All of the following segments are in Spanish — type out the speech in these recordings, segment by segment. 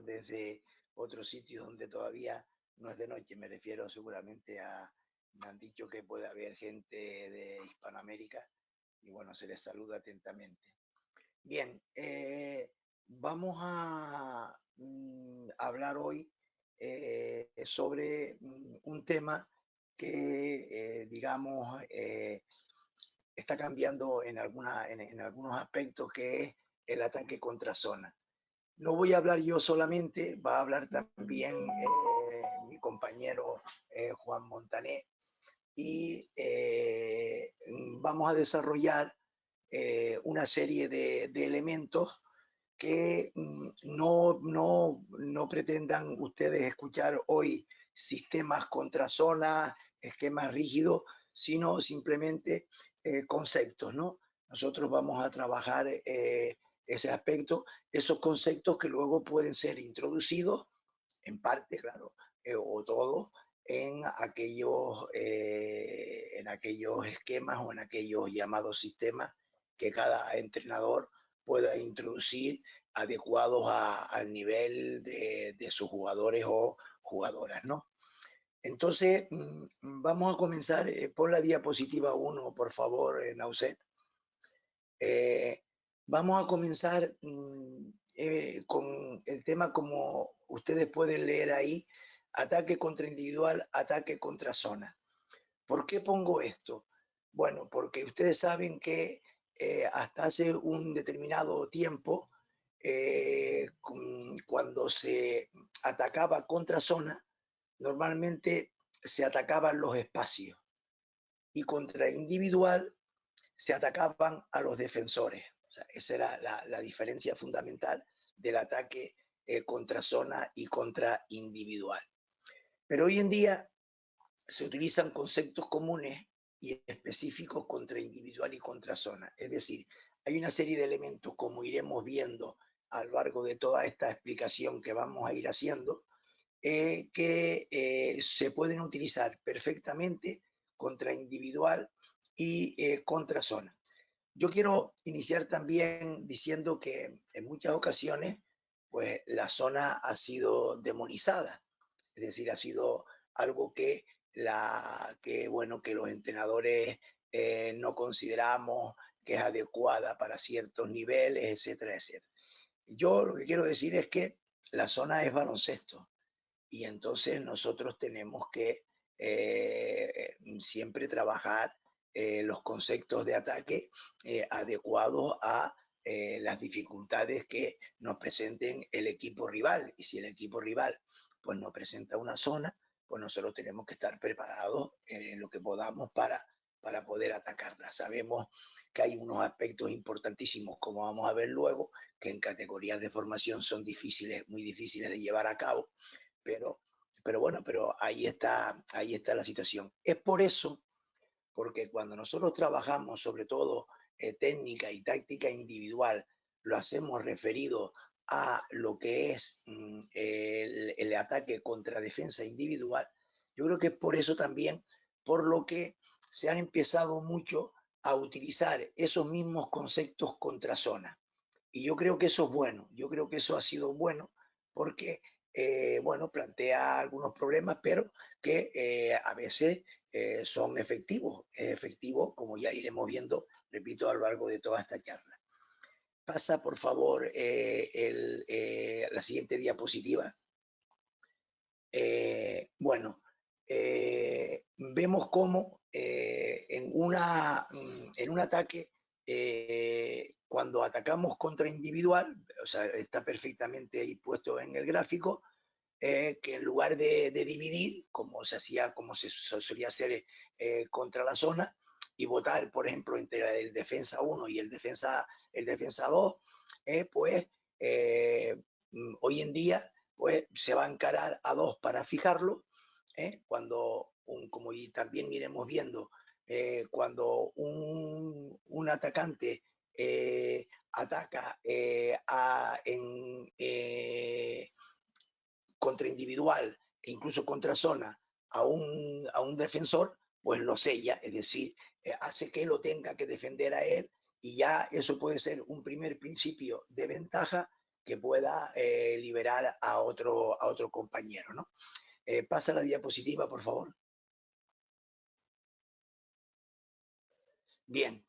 mejor desde otros sitios donde todavía no es de noche. Me refiero seguramente me han dicho que puede haber gente de Hispanoamérica y bueno, se les saluda atentamente. Bien, vamos a hablar hoy sobre un tema que, digamos, está cambiando en algunos aspectos, que es el ataque contra zona. No voy a hablar yo solamente, va a hablar también mi compañero Juan Montané, y vamos a desarrollar una serie de elementos que no pretendan ustedes escuchar hoy sistemas contra zonas, esquemas rígidos, sino simplemente conceptos, ¿no? Nosotros vamos a trabajar ese aspecto, esos conceptos que luego pueden ser introducidos, en parte, claro, o todo, en aquellos esquemas o en aquellos llamados sistemas que cada entrenador pueda introducir, adecuados al nivel de sus jugadores o jugadoras, ¿no? Entonces, vamos a comenzar. Pon la diapositiva 1, por favor, Nauset. Vamos a comenzar con el tema, como ustedes pueden leer ahí: ataque contra individual, ataque contra zona. ¿Por qué pongo esto? Bueno, porque ustedes saben que hasta hace un determinado tiempo, cuando se atacaba contra zona, normalmente se atacaban los espacios, y contra individual se atacaban a los defensores. O sea, esa era la diferencia fundamental del ataque contra zona y contra individual. Pero hoy en día se utilizan conceptos comunes y específicos contra individual y contra zona. Es decir, hay una serie de elementos, como iremos viendo a lo largo de toda esta explicación que vamos a ir haciendo, que se pueden utilizar perfectamente contra individual y contra zona. Yo quiero iniciar también diciendo que en muchas ocasiones, pues, la zona ha sido demonizada, es decir, ha sido algo que los entrenadores no consideramos que es adecuada para ciertos niveles, etcétera, etcétera. Yo lo que quiero decir es que la zona es baloncesto, y entonces nosotros tenemos que siempre trabajar los conceptos de ataque adecuados a las dificultades que nos presenten el equipo rival. Y si el equipo rival pues nos presenta una zona, pues nosotros tenemos que estar preparados en lo que podamos para poder atacarla. Sabemos que hay unos aspectos importantísimos, como vamos a ver luego, que en categorías de formación son difíciles, muy difíciles de llevar a cabo, pero, pero ahí está la situación. Es por eso, porque cuando nosotros trabajamos sobre todo técnica y táctica individual, lo hacemos referido a lo que es el ataque contra defensa individual. Yo creo que es por eso también por lo que se han empezado mucho a utilizar esos mismos conceptos contra zona. Y yo creo que eso es bueno, yo creo que eso ha sido bueno, porque plantea algunos problemas, pero que a veces son efectivos. Es efectivo, como ya iremos viendo, repito, a lo largo de toda esta charla. Pasa, por favor, la siguiente diapositiva. Vemos cómo en un ataque, cuando atacamos contra individual, o sea, está perfectamente ahí puesto en el gráfico, que en lugar de dividir, como se solía hacer contra la zona, y votar, por ejemplo, entre el defensa 1 y el defensa 2, pues hoy en día pues se va a encarar a 2 para fijarlo, cuando, como también iremos viendo, cuando un atacante ataca contra individual e incluso contra zona a un defensor, pues lo sella, es decir, hace que lo tenga que defender a él, y ya eso puede ser un primer principio de ventaja que pueda liberar a otro compañero, ¿no? Pasa la diapositiva, por favor. Bien.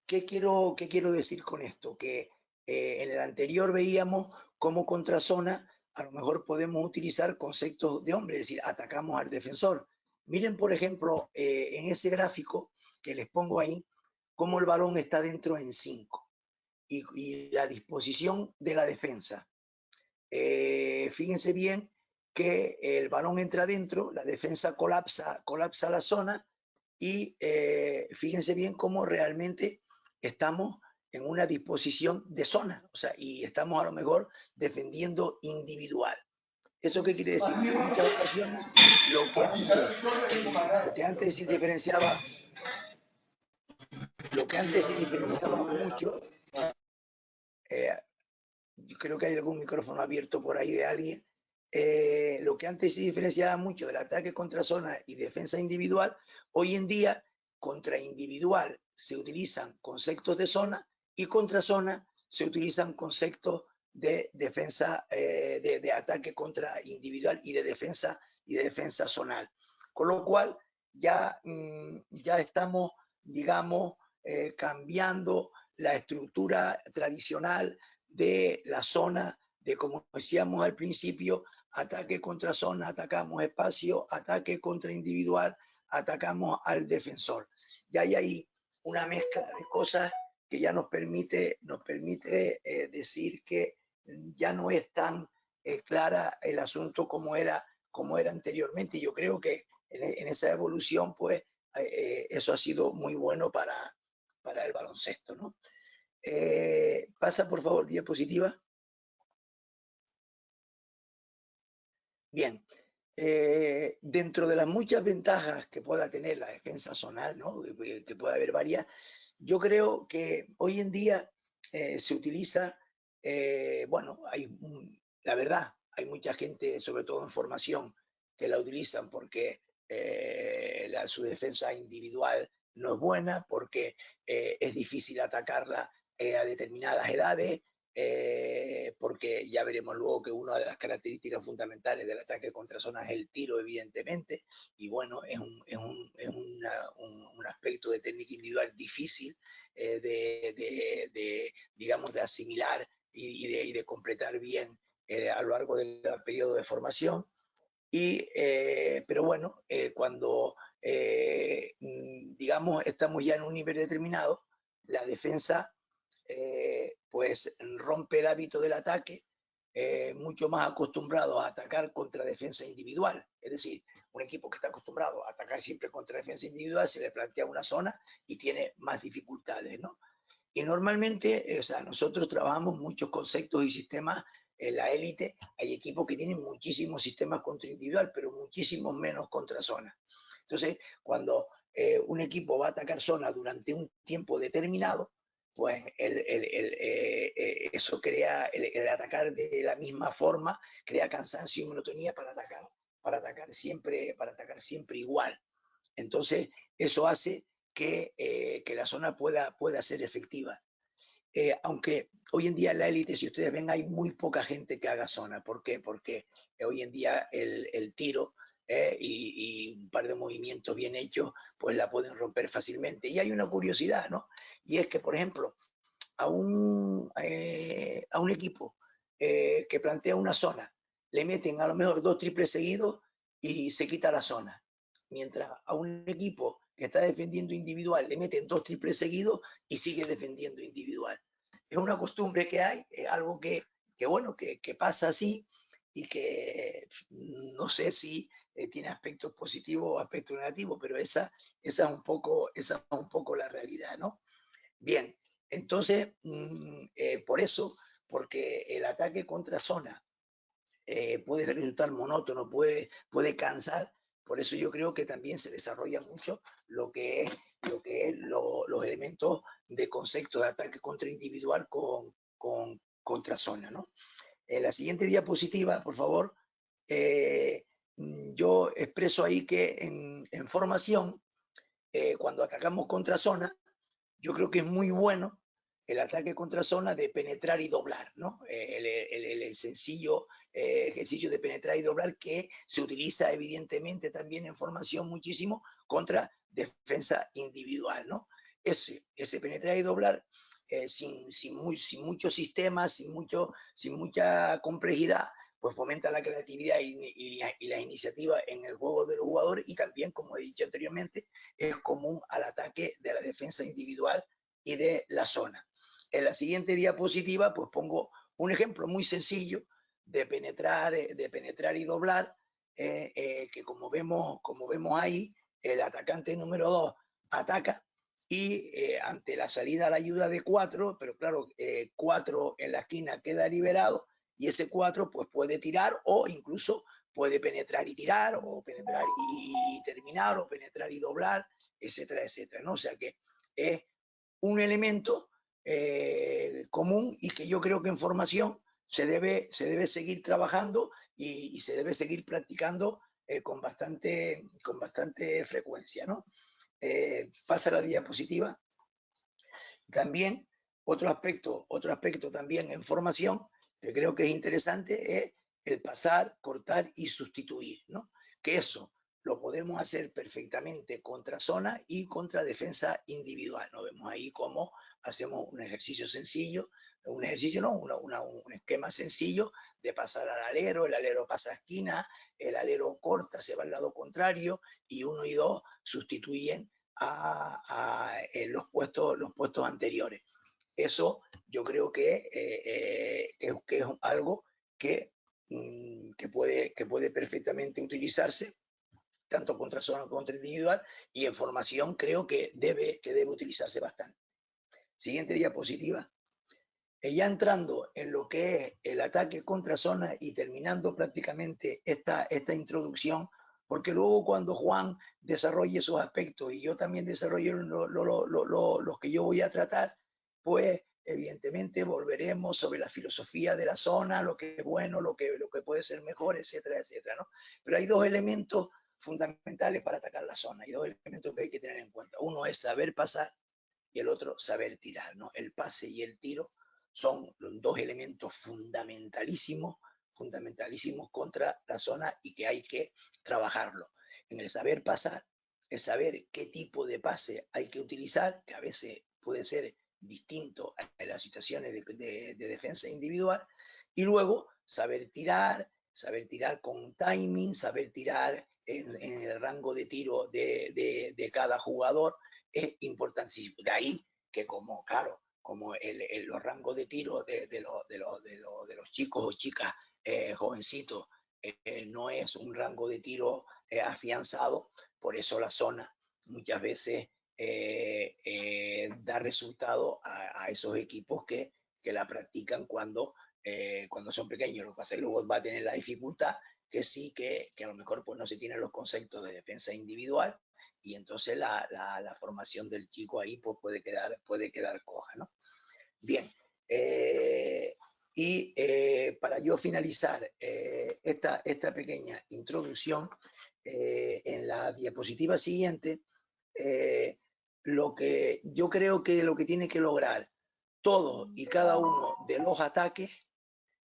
¿Qué quiero decir con esto? Que en el anterior veíamos cómo contra zona a lo mejor podemos utilizar conceptos de hombre, es decir, atacamos al defensor. Miren, por ejemplo, en ese gráfico que les pongo ahí, cómo el balón está dentro en 5 y la disposición de la defensa. Fíjense bien que el balón entra dentro, la defensa colapsa la zona y fíjense bien cómo realmente estamos en una disposición de zona, o sea, y estamos a lo mejor defendiendo individual. ¿Eso qué quiere decir? Que en muchas ocasiones lo que antes se diferenciaba mucho, yo creo que hay algún micrófono abierto por ahí de alguien, lo que antes se diferenciaba mucho del ataque contra zona y defensa individual, hoy en día contra individual se utilizan conceptos de zona y contra zona se utilizan conceptos de defensa, de ataque contra individual y de defensa zonal. Con lo cual ya estamos, digamos, cambiando la estructura tradicional de la zona, de como decíamos al principio, ataque contra zona, atacamos espacio, ataque contra individual, atacamos al defensor. Ya hay ahí una mezcla de cosas que ya nos permite decir que ya no es tan clara el asunto como era anteriormente. Y yo creo que en esa evolución, pues, eso ha sido muy bueno para el baloncesto, ¿no? Pasa, por favor, diapositiva. Bien. Dentro de las muchas ventajas que pueda tener la defensa zonal, ¿no? que pueda haber varias, yo creo que hoy en día se utiliza, bueno, la verdad, hay mucha gente, sobre todo en formación, que la utilizan porque su defensa individual no es buena, porque es difícil atacarla a determinadas edades, porque ya veremos luego que una de las características fundamentales del ataque contra zona es el tiro, evidentemente, y bueno, es un aspecto de técnica individual difícil digamos, de asimilar y de completar bien a lo largo del periodo de formación. Pero bueno, cuando digamos estamos ya en un nivel determinado, la defensa pues rompe el hábito del ataque, mucho más acostumbrado a atacar contra defensa individual. Es decir, un equipo que está acostumbrado a atacar siempre contra defensa individual se le plantea una zona y tiene más dificultades, ¿no? Y normalmente, o sea, nosotros trabajamos muchos conceptos y sistemas en la élite. Hay equipos que tienen muchísimos sistemas contra individual, pero muchísimos menos contra zona. Entonces, cuando un equipo va a atacar zona durante un tiempo determinado, pues eso crea, el atacar de la misma forma, crea cansancio y monotonía para atacar siempre igual. Entonces, eso hace que la zona pueda ser efectiva. Aunque hoy en día en la élite, si ustedes ven, hay muy poca gente que haga zona. ¿Por qué? Porque hoy en día el tiro y un par de movimientos bien hechos, pues la pueden romper fácilmente. Y hay una curiosidad, ¿no? Y es que, por ejemplo, a un equipo que plantea una zona, le meten a lo mejor 2 triples seguidos y se quita la zona. Mientras a un equipo que está defendiendo individual le meten 2 triples seguidos y sigue defendiendo individual. Es una costumbre que hay, es algo que bueno, que pasa así y que no sé si tiene aspectos positivos o aspectos negativos, pero esa es un poco la realidad, ¿no? Bien, entonces, por eso, porque el ataque contra zona puede resultar monótono, puede cansar, por eso yo creo que también se desarrolla mucho lo que es los elementos de concepto de ataque contra individual contra zona, ¿no? En la siguiente diapositiva, por favor, yo expreso ahí que en formación, cuando atacamos contra zona, yo creo que es muy bueno el ataque contra zona de penetrar y doblar, ¿no? El sencillo ejercicio de penetrar y doblar que se utiliza evidentemente también en formación muchísimo contra defensa individual, ¿no? Ese penetrar y doblar sin mucho sistema, sin mucha complejidad, pues fomenta la creatividad y la iniciativa en el juego de los jugadores y también, como he dicho anteriormente, es común al ataque de la defensa individual y de la zona. En la siguiente diapositiva, pues pongo un ejemplo muy sencillo de penetrar y doblar, que como vemos ahí, el atacante número 2 ataca y ante la salida a la ayuda de 4, pero claro, 4 en la esquina queda liberado y ese 4 pues puede tirar o incluso puede penetrar y tirar o penetrar y terminar o penetrar y doblar, etcétera, etcétera, ¿no? O sea que es un elemento común y que yo creo que en formación se debe seguir trabajando y se debe seguir practicando con bastante frecuencia, ¿no? Pasa la diapositiva. También otro aspecto también en formación que creo que es interesante es el pasar, cortar y sustituir, ¿no? Que eso lo podemos hacer perfectamente contra zona y contra defensa individual. ¿No? Vemos ahí cómo hacemos un ejercicio sencillo, un ejercicio no, un esquema sencillo de pasar al alero, el alero pasa a esquina, el alero corta, se va al lado contrario y 1 y 2 sustituyen a los puestos anteriores. Eso yo creo que es algo que puede perfectamente utilizarse tanto contra zona como contra individual y en formación creo que debe utilizarse bastante. Siguiente diapositiva. Ya entrando en lo que es el ataque contra zona y terminando prácticamente esta introducción, porque luego cuando Juan desarrolle esos aspectos y yo también desarrolle los que yo voy a tratar, pues evidentemente volveremos sobre la filosofía de la zona, lo que es bueno, lo que puede ser mejor, etcétera, etcétera, ¿no? Pero hay dos elementos fundamentales para atacar la zona y dos elementos que hay que tener en cuenta. Uno es saber pasar y el otro saber tirar, ¿no? El pase y el tiro son los dos elementos fundamentalísimos contra la zona y que hay que trabajarlo. En el saber pasar, es saber qué tipo de pase hay que utilizar, que a veces puede ser distinto a las situaciones de defensa individual, y luego saber tirar con timing, saber tirar en el rango de tiro de cada jugador, es importantísimo. De ahí que como, claro, como los rangos de tiro de los chicos o chicas jovencitos no es un rango de tiro afianzado, por eso la zona muchas veces da resultado a esos equipos que la practican cuando son pequeños. Lo que pasa es que luego va a tener la dificultad que sí, que a lo mejor pues no se tienen los conceptos de defensa individual y entonces la formación del chico ahí pues puede quedar coja, ¿no? Bien, para yo finalizar esta pequeña introducción, en la diapositiva siguiente, lo que yo creo que lo que tiene que lograr todo y cada uno de los ataques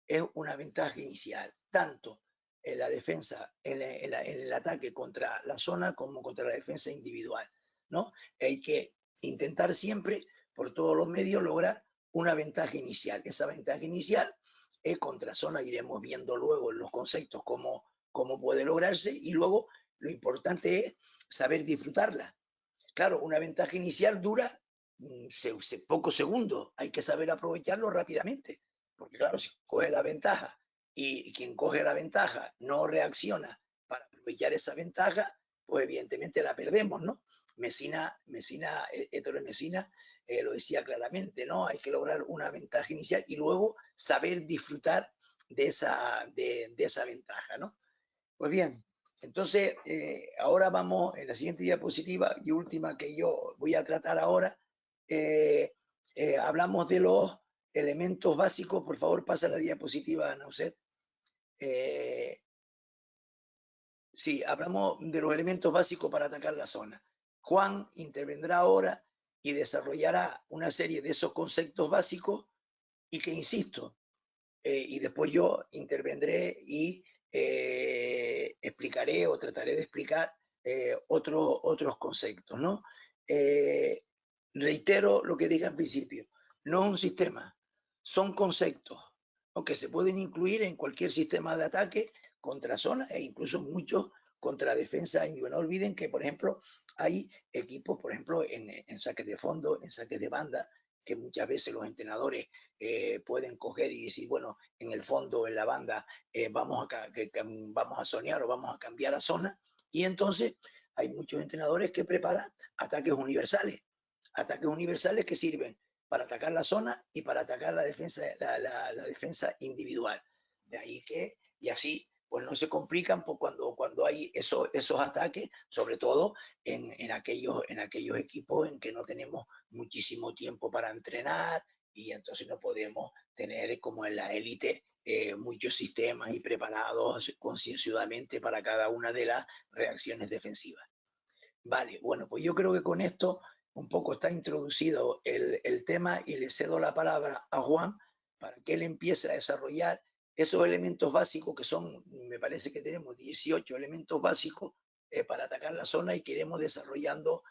es una ventaja inicial, tanto en la defensa, en el ataque contra la zona como contra la defensa individual, ¿no? Hay que intentar siempre, por todos los medios, lograr una ventaja inicial. Esa ventaja inicial es contra zona, iremos viendo luego en los conceptos cómo puede lograrse y luego lo importante es saber disfrutarla. Claro, una ventaja inicial dura pocos segundos, hay que saber aprovecharlo rápidamente, porque claro, si coge la ventaja y quien coge la ventaja no reacciona para aprovechar esa ventaja, pues evidentemente la perdemos, ¿no? Ettore Messina lo decía claramente, ¿no? Hay que lograr una ventaja inicial y luego saber disfrutar de esa ventaja, ¿no? Pues bien, entonces ahora vamos en la siguiente diapositiva y última que yo voy a tratar ahora. Hablamos de los elementos básicos. Por favor, pasa la diapositiva, Nauset. Sí, hablamos de los elementos básicos para atacar la zona. Juan intervendrá ahora y desarrollará una serie de esos conceptos básicos y que, insisto, y después yo intervendré y explicaré o trataré de explicar otros conceptos, ¿no? Reitero lo que dije al principio, no es un sistema, son conceptos, aunque se pueden incluir en cualquier sistema de ataque contra zonas e incluso muchos contra defensa individual. No olviden que, por ejemplo, hay equipos, por ejemplo, en saques de fondo, en saques de banda, que muchas veces los entrenadores pueden coger y decir, bueno, en el fondo, en la banda, vamos a soñar o vamos a cambiar a zona. Y entonces hay muchos entrenadores que preparan ataques universales que sirven para atacar la zona y para atacar la defensa individual. De ahí que, y así, pues no se complican pues cuando hay esos ataques, sobre todo en aquellos equipos en que no tenemos muchísimo tiempo para entrenar y entonces no podemos tener como en la élite muchos sistemas y preparados concienzudamente para cada una de las reacciones defensivas. Vale, bueno, pues yo creo que con esto un poco está introducido el tema y le cedo la palabra a Juan para que él empiece a desarrollar esos elementos básicos que son, me parece que tenemos 18 elementos básicos para atacar la zona y que iremos desarrollando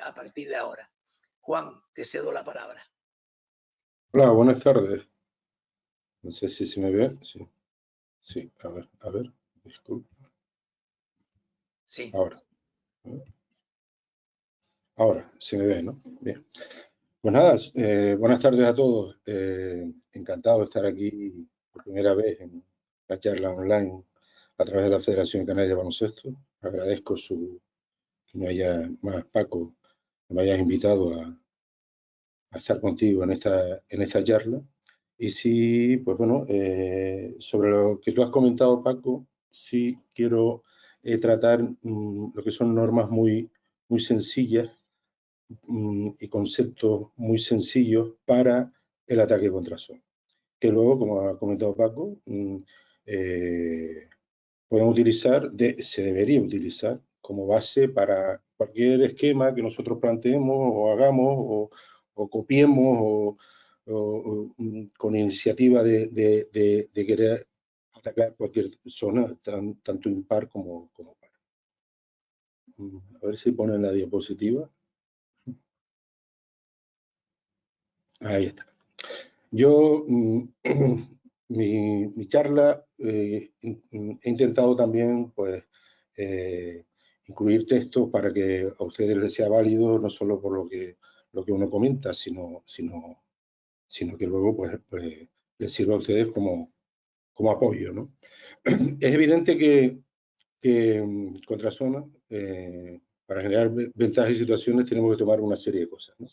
a partir de ahora. Juan, te cedo la palabra. Hola, buenas tardes. No sé si se me ve. Sí, sí, a ver, disculpa. Sí. Ahora, se me ve, ¿no? Bien. Pues nada, buenas tardes a todos. Encantado de estar aquí por primera vez en la charla online a través de la Federación Canaria de Baloncesto. Agradezco que me haya, más Paco, que me hayas invitado a estar contigo en esta charla. Y sí, pues bueno, sobre lo que tú has comentado, Paco, sí quiero tratar lo que son normas muy sencillas y conceptos muy sencillos para el ataque contra zona. Que luego, como ha comentado Paco, podemos utilizar, se debería utilizar como base para cualquier esquema que nosotros planteemos o hagamos o copiemos o con iniciativa de querer atacar cualquier zona, tanto impar como par. A ver si ponen la diapositiva. Ahí está. Yo, mi charla, he intentado también, pues, incluir textos para que a ustedes les sea válido, no solo por lo que uno comenta, sino que luego, pues les sirva a ustedes como apoyo, ¿no? Es evidente que contra zona, para generar ventajas y situaciones, tenemos que tomar una serie de cosas, ¿no?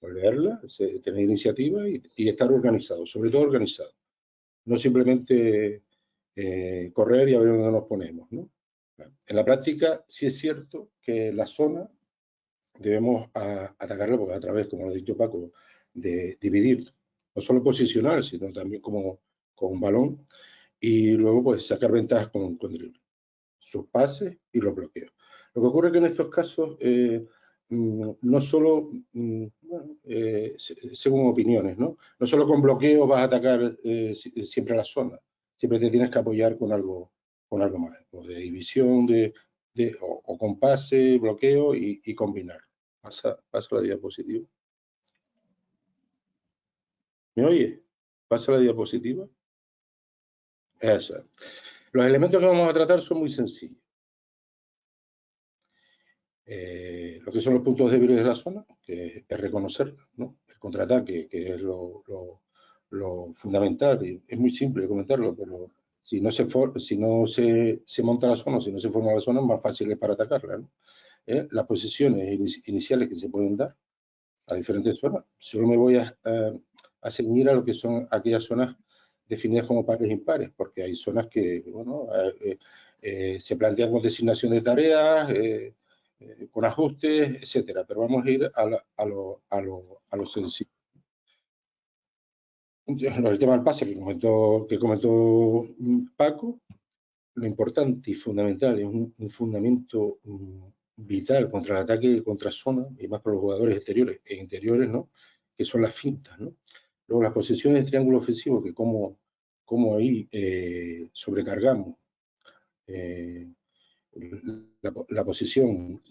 Leerla, tener iniciativa y estar organizado, sobre todo organizado. No simplemente correr y a ver dónde nos ponemos, ¿no? En la práctica sí es cierto que la zona debemos atacarla porque a través, como lo ha dicho Paco, de dividir, no solo posicionar, sino también como con un balón y luego pues sacar ventajas con drible, sus pases y los bloqueos. Lo que ocurre es que en estos casos no solo, bueno, según opiniones, ¿no? No solo con bloqueo vas a atacar siempre a la zona, siempre te tienes que apoyar con algo más, o de división, o con pase, bloqueo y combinar. Pasa la diapositiva. ¿Me oye? ¿Pasa la diapositiva? Eso. Los elementos que vamos a tratar son muy sencillos. Lo que son los puntos débiles de la zona, que es reconocer, ¿no? El contraataque, que es lo fundamental, y es muy simple comentarlo, pero si no se monta la zona, si no se forma la zona, es más fácil para atacarla, ¿no? Las posiciones iniciales que se pueden dar a diferentes zonas, solo me voy a ceñir a lo que son aquellas zonas definidas como pares e impares, porque hay zonas que, bueno, se plantean con designación de tareas, con ajustes, etcétera. Pero vamos a ir a lo sencillo. El tema del pase que comentó Paco, lo importante y fundamental es un fundamento vital contra el ataque contra zona, y más por los jugadores exteriores e interiores, ¿no? Que son las fintas, ¿no? Luego las posiciones de triángulo ofensivo, que como ahí sobrecargamos la posición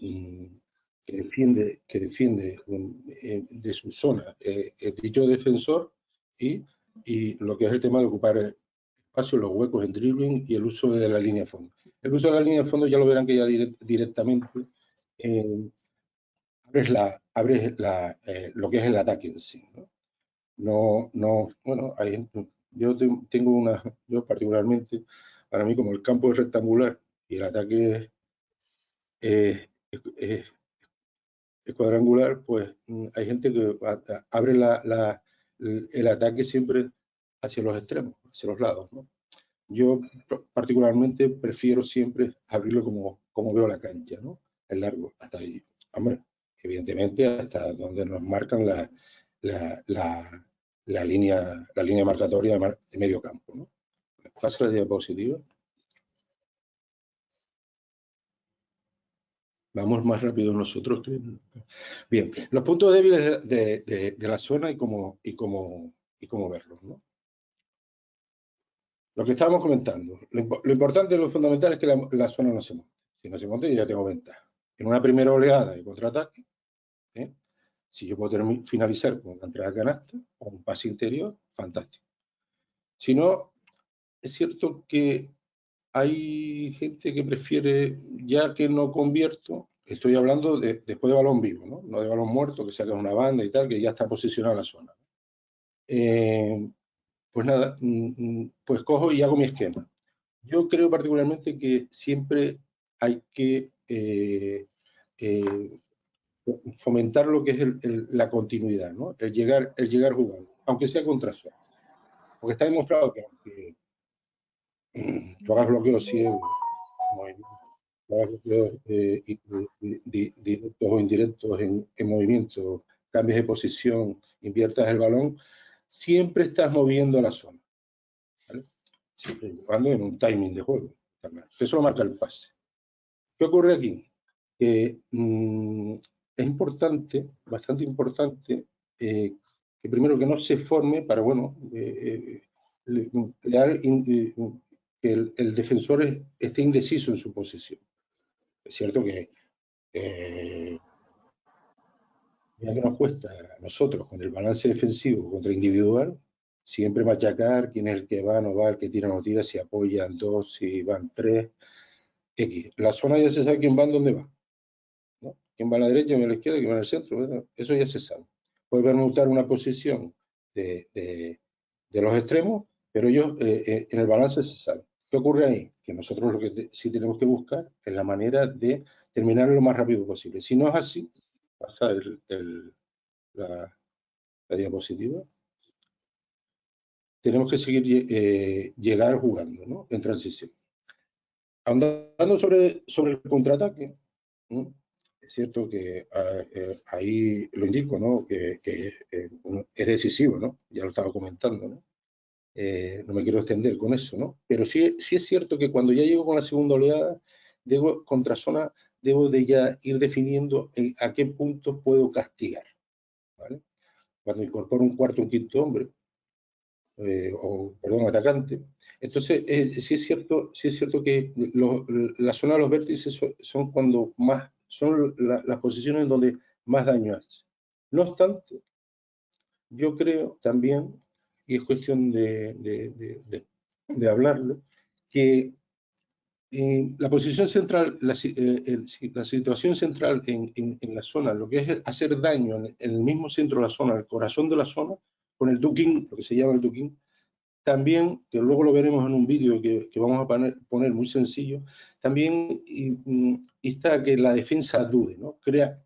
que defiende de su zona el dicho defensor, y lo que es el tema de ocupar espacio, los huecos en dribbling y el uso de la línea de fondo. El uso de la línea de fondo ya lo verán que ya directamente abres lo que es el ataque en sí, ¿no? Bueno, yo particularmente, para mí como el campo es rectangular y el ataque es cuadrangular, pues hay gente que abre el ataque siempre hacia los extremos, hacia los lados, ¿no? Yo particularmente prefiero siempre abrirlo como veo la cancha, ¿no? El largo, hasta ahí. Hombre, evidentemente hasta donde nos marcan la línea marcatoria de medio campo, ¿no? Pasa la diapositiva. Vamos más rápido nosotros. Bien, los puntos débiles de la zona y cómo verlos, ¿no? Lo que estábamos comentando, lo importante y lo fundamental es que la zona no se monte. Si no se monte, yo ya tengo ventaja. En una primera oleada de contraataque, si yo puedo finalizar con una entrada de canasta o un pase interior, fantástico. Si no, es cierto que hay gente que prefiere, ya que no convierto, estoy hablando después de balón vivo, ¿no? De balón muerto, que saca una banda y tal, que ya está posicionada en la zona. Pues nada, pues cojo y hago mi esquema. Yo creo particularmente que siempre hay que fomentar lo que es la continuidad, ¿no? El llegar jugando, aunque sea contra zona. Porque está demostrado que aunque tú hagas bloqueos ciegos, directos o indirectos en movimiento, cambios de posición, inviertas el balón, siempre estás moviendo la zona, ¿vale? Siempre jugando en un timing de juego. Eso lo marca el pase. ¿Qué ocurre aquí? Que es importante, bastante importante, que primero que no se forme para, bueno, crear que el defensor esté indeciso en su posición. Es cierto que ya que nos cuesta a nosotros con el balance defensivo contra individual, siempre machacar quién es el que va, no va, el que tira, no tira, si apoyan dos, si van tres, X. La zona ya se sabe quién va, dónde va, ¿no? Quién va a la derecha, quién va a la izquierda, quién va al centro, ¿verdad? Eso ya se sabe. Puede permutar una posición de los extremos, pero ellos en el balance se sabe. ¿Qué ocurre ahí? Que nosotros lo que sí tenemos que buscar es la manera de terminar lo más rápido posible. Si no es así, pasa la diapositiva, tenemos que seguir llegar jugando, ¿no? En transición. Andando sobre el contraataque, ¿no? Es cierto que ahí lo indico, ¿no? Que es decisivo, ¿no? Ya lo estaba comentando, ¿no? No me quiero extender con eso, ¿no? Pero sí es cierto que cuando ya llego con la segunda oleada, contra zona, debo de ya ir definiendo a qué puntos puedo castigar, ¿vale? Cuando incorporo un cuarto o un quinto hombre, perdón, atacante. Entonces, sí es cierto que la zona de los vértices son cuando más, son las posiciones en donde más daño hace. No obstante, yo creo también, y es cuestión de hablarlo, que la posición central, la situación central en la zona, lo que es hacer daño en el mismo centro de la zona, el corazón de la zona, con el ducking, lo que se llama el ducking, también, que luego lo veremos en un vídeo que vamos a poner muy sencillo, también insta que la defensa dude, ¿no? Crea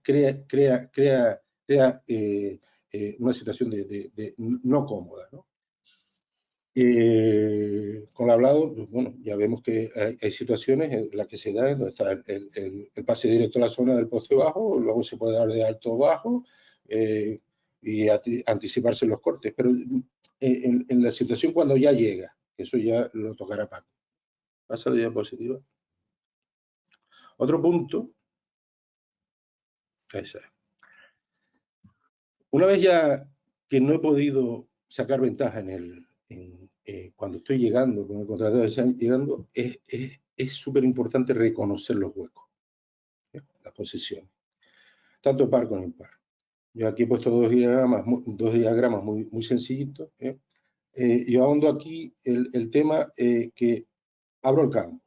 una situación de no cómoda, ¿no? Con lo hablado, pues, bueno, ya vemos que hay situaciones en las que se da, donde está el pase directo a la zona del poste bajo, luego se puede dar de alto bajo y anticiparse los cortes, pero en la situación cuando ya llega, eso ya lo tocará Paco. Pasa la diapositiva. Otro punto Esa es. Una vez ya que no he podido sacar ventaja cuando estoy llegando, con el contrato llegando, es súper importante reconocer los huecos, las posiciones, tanto par como impar. Yo aquí he puesto dos diagramas muy sencillitos. Yo ahondo aquí el tema que abro el campo.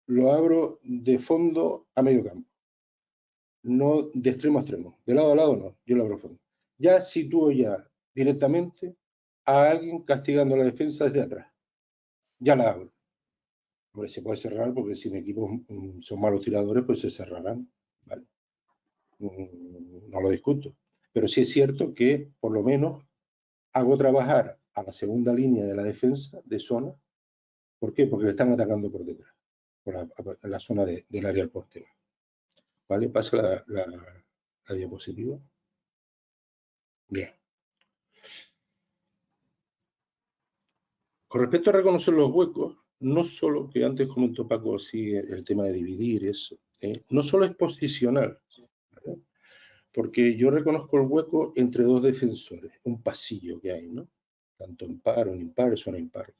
Lo abro de fondo a medio campo. No de extremo a extremo. De lado a lado no, yo lo abro a fondo. Ya sitúo ya directamente a alguien castigando la defensa desde atrás. Ya la abro. Hombre, se puede cerrar porque si mi equipo son malos tiradores, pues se cerrarán. ¿Vale? No lo discuto. Pero sí es cierto que, por lo menos, hago trabajar a la segunda línea de la defensa de zona. ¿Por qué? Porque le están atacando por detrás, por la zona del área del portero. ¿Vale? Pasa la diapositiva. Bien. Con respecto a reconocer los huecos, no solo, que antes comentó Paco así el tema de dividir eso, no solo es posicional, ¿vale? Porque yo reconozco el hueco entre dos defensores, un pasillo que hay, ¿no? Tanto en par o en impar, zona impar.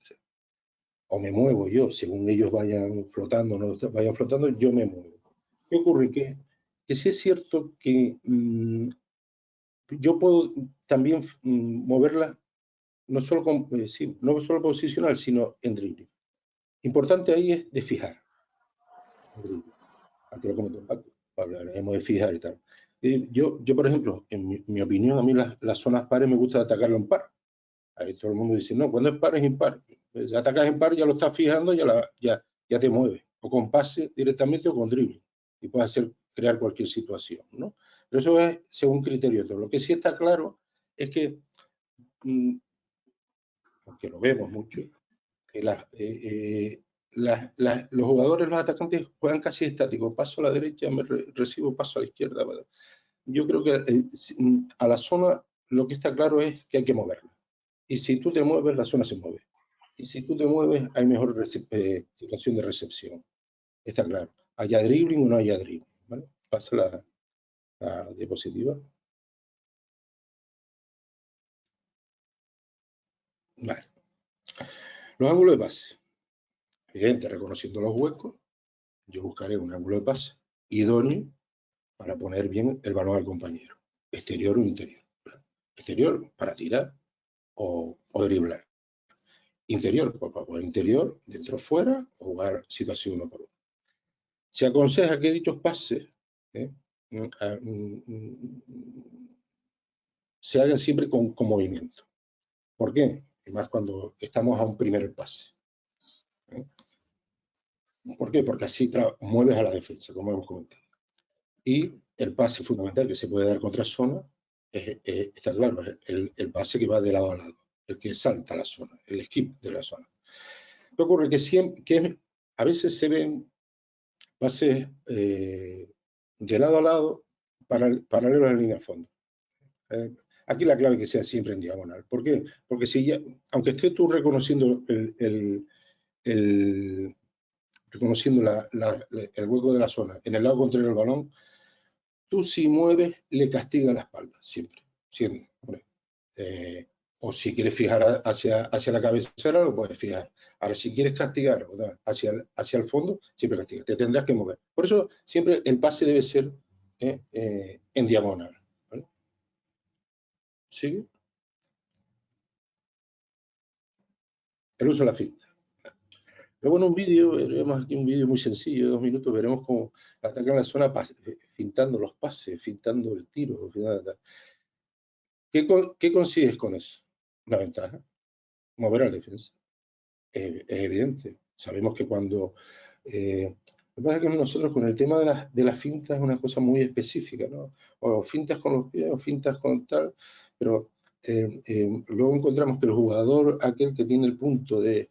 O me muevo yo, según ellos vayan flotando, no vayan flotando, yo me muevo. ¿Qué ocurre? Que sí es cierto que yo puedo también moverla no solo, no solo posicional, sino en dribbling. Importante ahí es de fijar. Aquí lo comento, hablaremos de fijar y tal. Yo, por ejemplo, en mi opinión, a mí las zonas pares me gusta atacarlo en par. Ahí todo el mundo dice, no, cuando es par es impar. Si atacas en par, ya lo estás fijando, ya te mueves. O con pase directamente o con dribbling. Y puedes crear cualquier situación, ¿no? Pero eso es según criterio de todo. Lo que sí está claro es que, aunque lo vemos mucho, que los jugadores, los atacantes juegan casi estáticos. Paso a la derecha, recibo, paso a la izquierda. ¿Vale? Yo creo que a la zona lo que está claro es que hay que moverla. Y si tú te mueves, la zona se mueve. Y si tú te mueves, hay mejor situación de recepción. Está claro. ¿Haya dribbling o no haya dribbling? ¿Vale? Pasa la diapositiva. Vale. Los ángulos de pase. Evidente, reconociendo los huecos, yo buscaré un ángulo de pase idóneo para poner bien el balón al compañero. Exterior o interior. Exterior para tirar o driblar. Interior, pues para jugar interior, dentro fuera, o jugar situación uno por uno. Se aconseja que dichos pases se hagan siempre con movimiento. ¿Por qué? Y más cuando estamos a un primer pase. ¿Por qué? Porque así mueves a la defensa, como hemos comentado. Y el pase fundamental que se puede dar contra zona, está claro, es el pase que va de lado a lado, el que salta a la zona, el skip de la zona. ¿Qué ocurre? Que a veces se ven pases de lado a lado paralelos a la línea de fondo. Aquí la clave es que sea siempre en diagonal. ¿Por qué? Porque aunque estés tú reconociendo el hueco de la zona en el lado contrario del balón, tú si mueves le castiga la espalda, siempre. O si quieres fijar hacia la cabecera, lo puedes fijar. Ahora, si quieres castigar hacia el fondo, siempre castigas. Te tendrás que mover. Por eso, siempre el pase debe ser en diagonal. ¿Vale? ¿Sigue? El uso de la finta. Luego en un vídeo, veremos aquí un vídeo muy sencillo, de 2 minutos, veremos cómo atacan la zona fintando los pases, fintando el tiro. ¿Qué consigues con eso? Una ventaja. Mover a la defensa. Es evidente. Sabemos que cuando... lo que pasa es que nosotros con el tema de las fintas es una cosa muy específica, ¿no? O fintas con los pies, o fintas con tal, pero luego encontramos que el jugador, aquel que tiene el punto de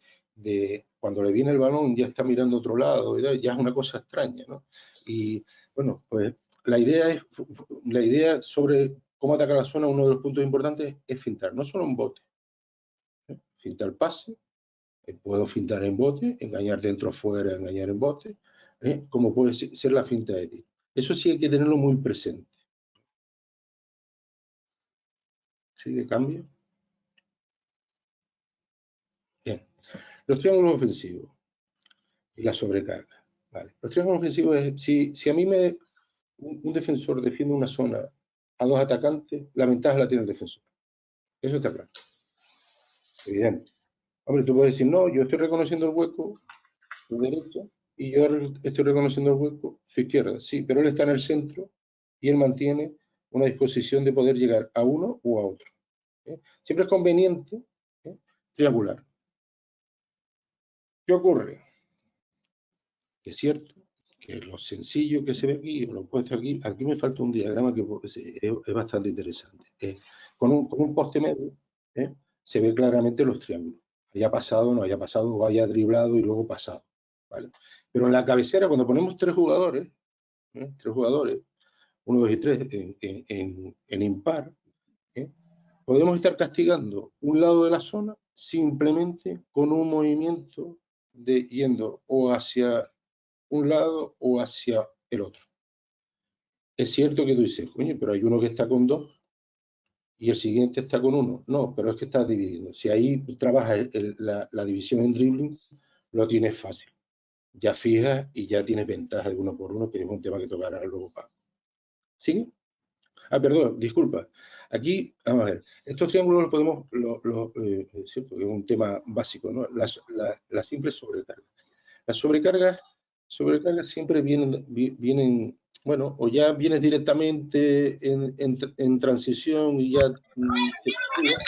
cuando le viene el balón ya está mirando a otro lado, ya es una cosa extraña, ¿no? Y bueno, pues la idea sobre cómo atacar la zona, uno de los puntos importantes es fintar, no solo un bote. Fintar pase, puedo fintar en bote, engañar dentro o fuera, engañar en bote, como puede ser la finta de tiro. Eso sí hay que tenerlo muy presente, ¿Sigue cambio? Bien. Los triángulos ofensivos y la sobrecarga. Vale. Los triángulos ofensivos es, si a mí un defensor defiende una zona a dos atacantes, la ventaja la tiene el defensor. Eso está claro. Evidente. Hombre, tú puedes decir, no, yo estoy reconociendo el hueco, su derecha, y yo estoy reconociendo el hueco, su izquierda. Sí, pero él está en el centro y él mantiene una disposición de poder llegar a uno u a otro. Siempre es conveniente triangular. ¿Qué ocurre? Que es cierto que lo sencillo que se ve aquí, lo he puesto aquí me falta un diagrama que es bastante interesante. Con un poste medio se ve claramente los triángulos. Haya pasado, no haya pasado, o haya driblado y luego pasado. ¿Vale? Pero en la cabecera, cuando ponemos tres jugadores, 1, 2 y 3 en impar, podemos estar castigando un lado de la zona simplemente con un movimiento de yendo o hacia un lado o hacia el otro. Es cierto que tú dices, coño, pero hay uno que está con 2 y el siguiente está con 1. No, pero es que estás dividiendo. Si ahí trabajas la división en dribbling, lo tienes fácil. Ya fijas y ya tienes ventaja de 1 por 1, que es un tema que tocará luego. ¿Sí? Ah, perdón, disculpa. Aquí, vamos a ver, estos triángulos los podemos, es cierto que es un tema básico, ¿no? La simple sobrecarga. Las sobrecargas siempre vienen, bueno, o ya vienes directamente en transición y ya te sitúas.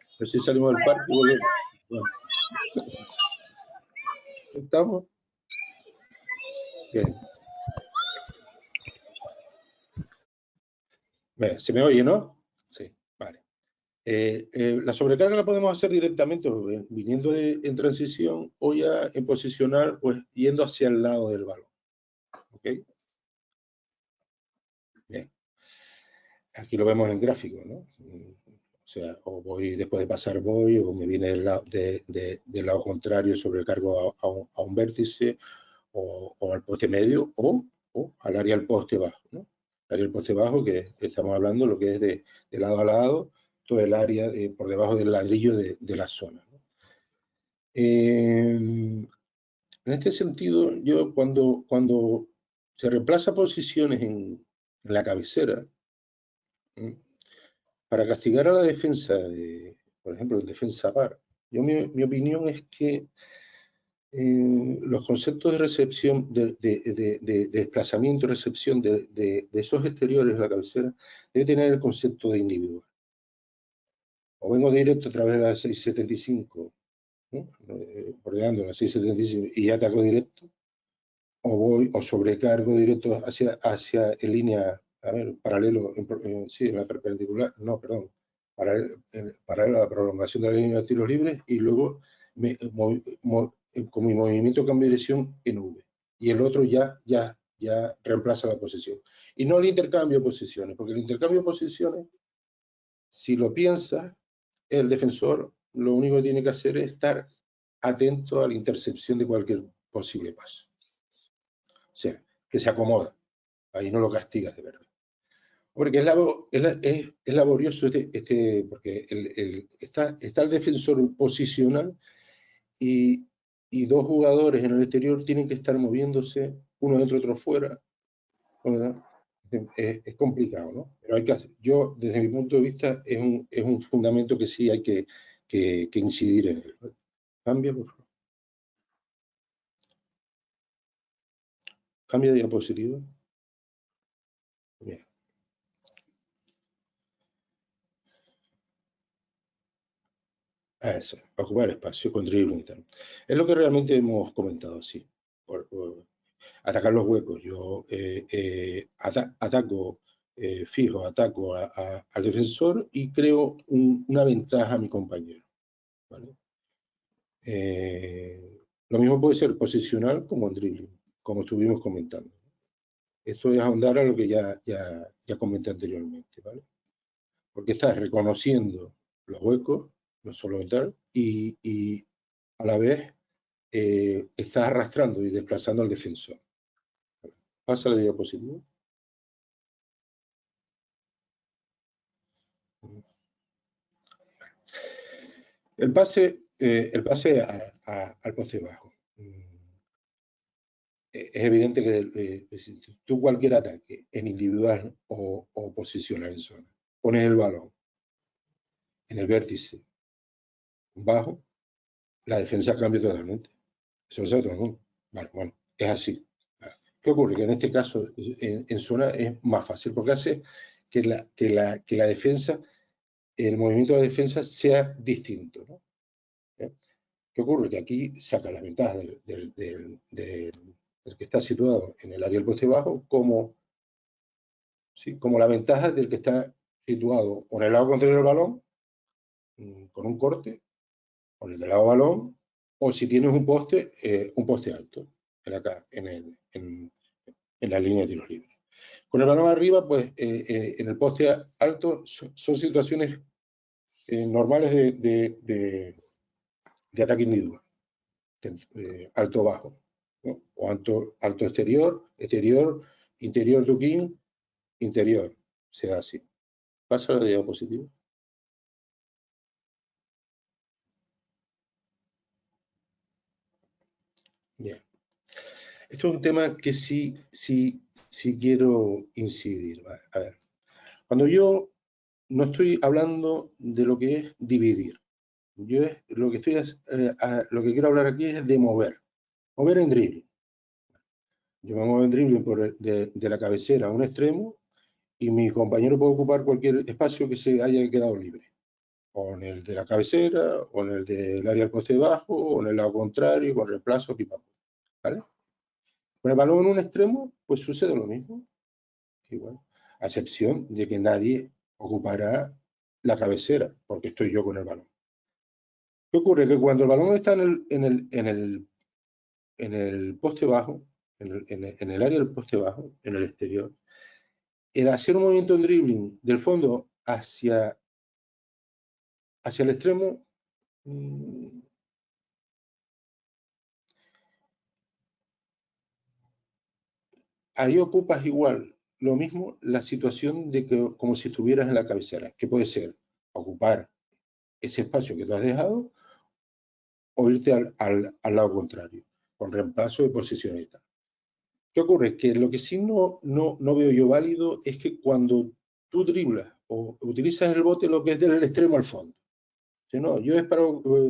A ver si salimos del parque y volvemos. Bueno. ¿Estamos? Bien. ¿Se me oye, no? Sí, vale. La sobrecarga la podemos hacer directamente viniendo en transición o ya en posicional, pues yendo hacia el lado del balón. ¿Ok? Bien. Aquí lo vemos en gráfico, ¿no? O sea, o voy después de pasar o me viene del lado contrario sobrecargo a un vértice o al poste medio o al área del poste bajo, ¿no? El área del poste bajo, que estamos hablando lo que es de lado a lado, todo el área por debajo del ladrillo de la zona, ¿no? En este sentido, yo cuando se reemplaza posiciones en la cabecera, para castigar a la defensa, por ejemplo, en defensa par, mi opinión es que los conceptos de recepción, de desplazamiento y recepción de esos exteriores de la cabecera, debe tener el concepto de individual. O vengo directo a través de la 675, ¿no? Bordeando la 675 y ataco directo, o sobrecargo directo hacia en línea, a ver, paralelo, sí, en la perpendicular, no, perdón, paralelo a la prolongación de la línea de tiros libres y luego con mi movimiento cambio de dirección en V. Y el otro ya reemplaza la posición. Y no el intercambio de posiciones, porque el intercambio de posiciones, si lo piensas, el defensor lo único que tiene que hacer es estar atento a la intercepción de cualquier posible paso. O sea, que se acomoda. Ahí no lo castigas de verdad. Porque es laborioso porque está el defensor posicional y dos jugadores en el exterior tienen que estar moviéndose uno dentro, otro fuera. ¿Verdad? Es complicado, ¿no? Pero hay que hacer. Yo, desde mi punto de vista, es un fundamento que sí hay que incidir en él. Cambia, por favor. Cambia de diapositiva. Bien. Eso, ocupar espacio con dribbling y tal. Es lo que realmente hemos comentado, sí. Atacar los huecos. Yo ataco fijo, ataco al defensor y creo una ventaja a mi compañero. ¿Vale? Lo mismo puede ser posicional como en dribbling, como estuvimos comentando. Esto es ahondar a lo que ya comenté anteriormente, ¿vale? Porque estás reconociendo los huecos, no solo tal, y a la vez estás arrastrando y desplazando al defensor Pasa la diapositiva. El pase al poste bajo. Es evidente que tú cualquier ataque en individual o posicional en zona, pones el balón en el vértice bajo, la defensa cambia totalmente. Eso lo sabe todo el mundo. Vale, bueno, es así. ¿Qué ocurre? Que en este caso, en zona es más fácil, porque hace que la defensa, el movimiento de la defensa sea distinto, ¿no? ¿Qué ocurre? Que aquí saca las ventajas del que está situado en el área del poste bajo como la ventaja del que está situado o en el lado contrario del balón, con un corte, o en el del lado balón, o si tienes un poste alto, en la línea de tiros libres. Con el balón arriba, pues en el poste alto son situaciones normales de ataque individual, alto-bajo, ¿no? O alto-exterior, exterior, interior duquín, interior, se da así. Pasa la diapositiva. Bien. Esto es un tema que sí quiero incidir. A ver, cuando yo no estoy hablando de lo que es dividir, lo que quiero hablar aquí es de mover en dribbling. Yo me muevo en dribbling de la cabecera a un extremo y mi compañero puede ocupar cualquier espacio que se haya quedado libre. O en el de la cabecera, o en el del área del poste bajo, o en el lado contrario, con reemplazo, pipapo. ¿Vale? Con el balón en un extremo, pues sucede lo mismo. Igual. A excepción de que nadie ocupará la cabecera, porque estoy yo con el balón. ¿Qué ocurre? Que cuando el balón está en el poste bajo, en el área del poste bajo, en el exterior, el hacer un movimiento en dribbling del fondo hacia el extremo, ahí ocupas igual lo mismo la situación de que como si estuvieras en la cabecera, que puede ser ocupar ese espacio que tú has dejado o irte al lado contrario, con reemplazo de posición y tal. ¿Qué ocurre? Que lo que sí no veo yo válido es que cuando tú driblas o utilizas el bote lo que es del extremo al fondo. Si no, yo es para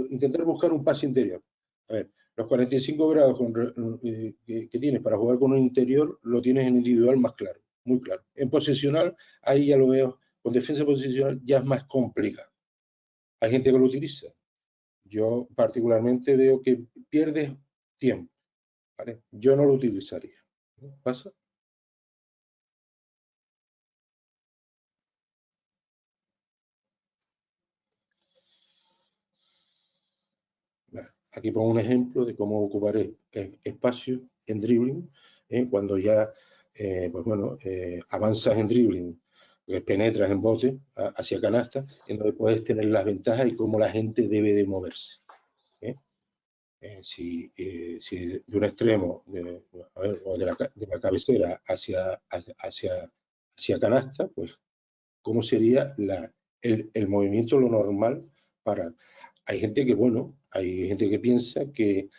intentar buscar un pase interior. A ver, los 45 grados que tienes para jugar con un interior lo tienes en individual más claro, muy claro. En posicional, ahí ya lo veo, con defensa posicional ya es más complicado. Hay gente que lo utiliza. Yo particularmente veo que pierdes tiempo. ¿Vale? Yo no lo utilizaría. ¿Pasa? Aquí pongo un ejemplo de cómo ocupar espacio en dribbling, cuando ya pues bueno, avanzas en dribbling, penetras en bote hacia canasta, en donde puedes tener las ventajas y cómo la gente debe de moverse. Si de un extremo o de la cabecera hacia canasta, pues cómo sería el movimiento, lo normal para... Hay gente que, bueno, hay gente que piensa que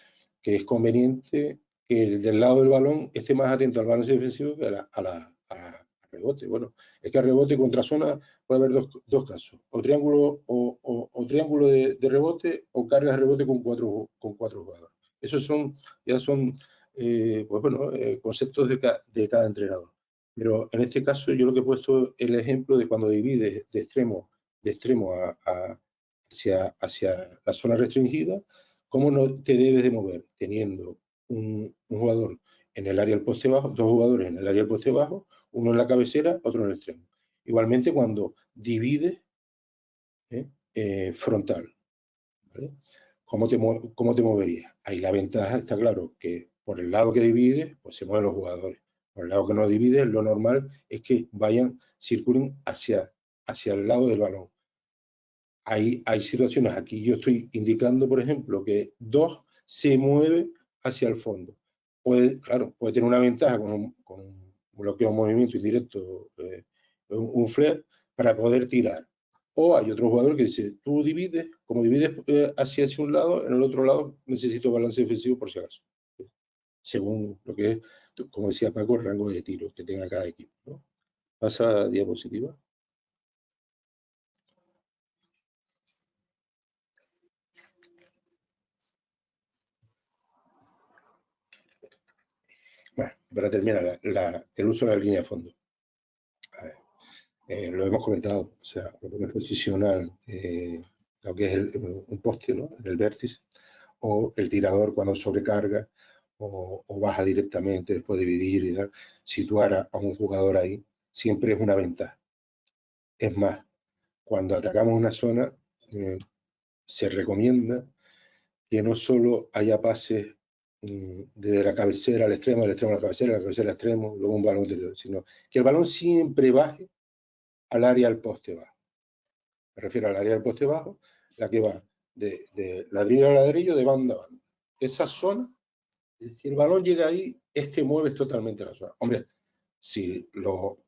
es conveniente que el del lado del balón esté más atento al balance defensivo que a rebote. Bueno, es que a rebote contra zona puede haber dos casos, o triángulo triángulo de rebote o cargas de rebote con cuatro jugadores. Esos ya son pues bueno, conceptos de cada entrenador. Pero en este caso yo lo que he puesto el ejemplo de cuando divides de extremo hacia la zona restringida, cómo no te debes de mover teniendo un jugador en el área del poste bajo, dos jugadores en el área del poste bajo, uno en la cabecera, otro en el extremo. Igualmente cuando divides frontal, ¿vale? ¿Cómo te moverías? Ahí la ventaja está claro que por el lado que divides, pues se mueven los jugadores. Por el lado que no divides, lo normal es que circulen hacia el lado del balón. Hay situaciones, aquí yo estoy indicando, por ejemplo, que 2 se mueve hacia el fondo. claro, puede tener una ventaja con un bloqueo de movimiento indirecto, un flare, para poder tirar. O hay otro jugador que dice, tú divides, como divides hacia un lado, en el otro lado necesito balance defensivo por si acaso. Según lo que es, como decía Paco, el rango de tiro que tenga cada equipo, ¿no? Pasa a diapositiva. Bueno, para terminar, el uso de la línea de fondo. Lo hemos comentado, o sea, lo pones posicional, lo que es un poste, ¿no?, en el vértice, o el tirador cuando sobrecarga o baja directamente después de dividir y tal, situar a un jugador ahí siempre es una ventaja. Es más, cuando atacamos una zona, se recomienda que no solo haya pases desde la cabecera al extremo, del extremo a la cabecera al extremo, luego un balón interior, sino que el balón siempre baje al área del poste bajo. Me refiero al área del poste bajo, la que va de ladrillo a ladrillo, de banda a banda. Esa zona, si el balón llega ahí, es que mueves totalmente la zona. Hombre, si lo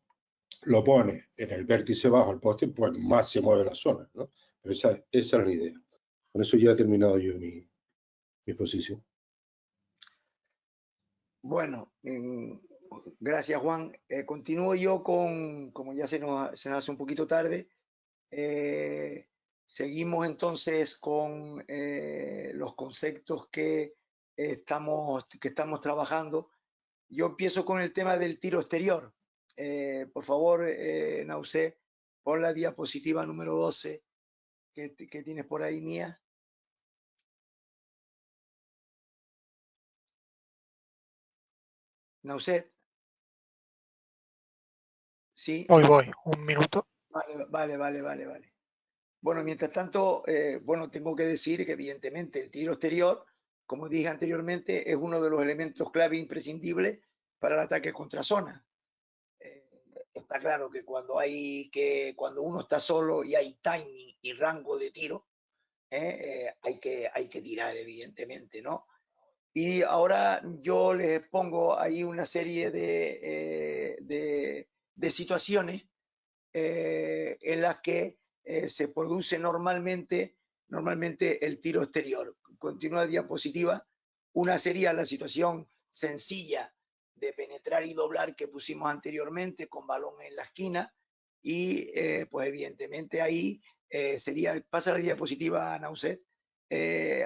pones en el vértice bajo al poste, pues más se mueve la zona, ¿no? Pero esa es la idea. Con eso ya he terminado yo mi exposición. Bueno, gracias Juan. Continúo yo como ya se nos hace un poquito tarde, seguimos entonces con los conceptos que estamos trabajando. Yo empiezo con el tema del tiro exterior. Por favor, Nausé, pon la diapositiva número 12 que tienes por ahí mía. Nausé. Sí. Voy, un minuto. Vale. Bueno, mientras tanto, bueno, tengo que decir que evidentemente el tiro exterior, como dije anteriormente, es uno de los elementos clave imprescindibles para el ataque contra zona. Está claro que cuando uno está solo y hay timing y rango de tiro, hay que tirar, evidentemente, ¿no? Y ahora yo les pongo ahí una serie de situaciones en las que se produce normalmente el tiro exterior. Continúa diapositiva. Una sería la situación sencilla de penetrar y doblar que pusimos anteriormente con balón en la esquina y pues evidentemente ahí sería, pasa la diapositiva, Nauset,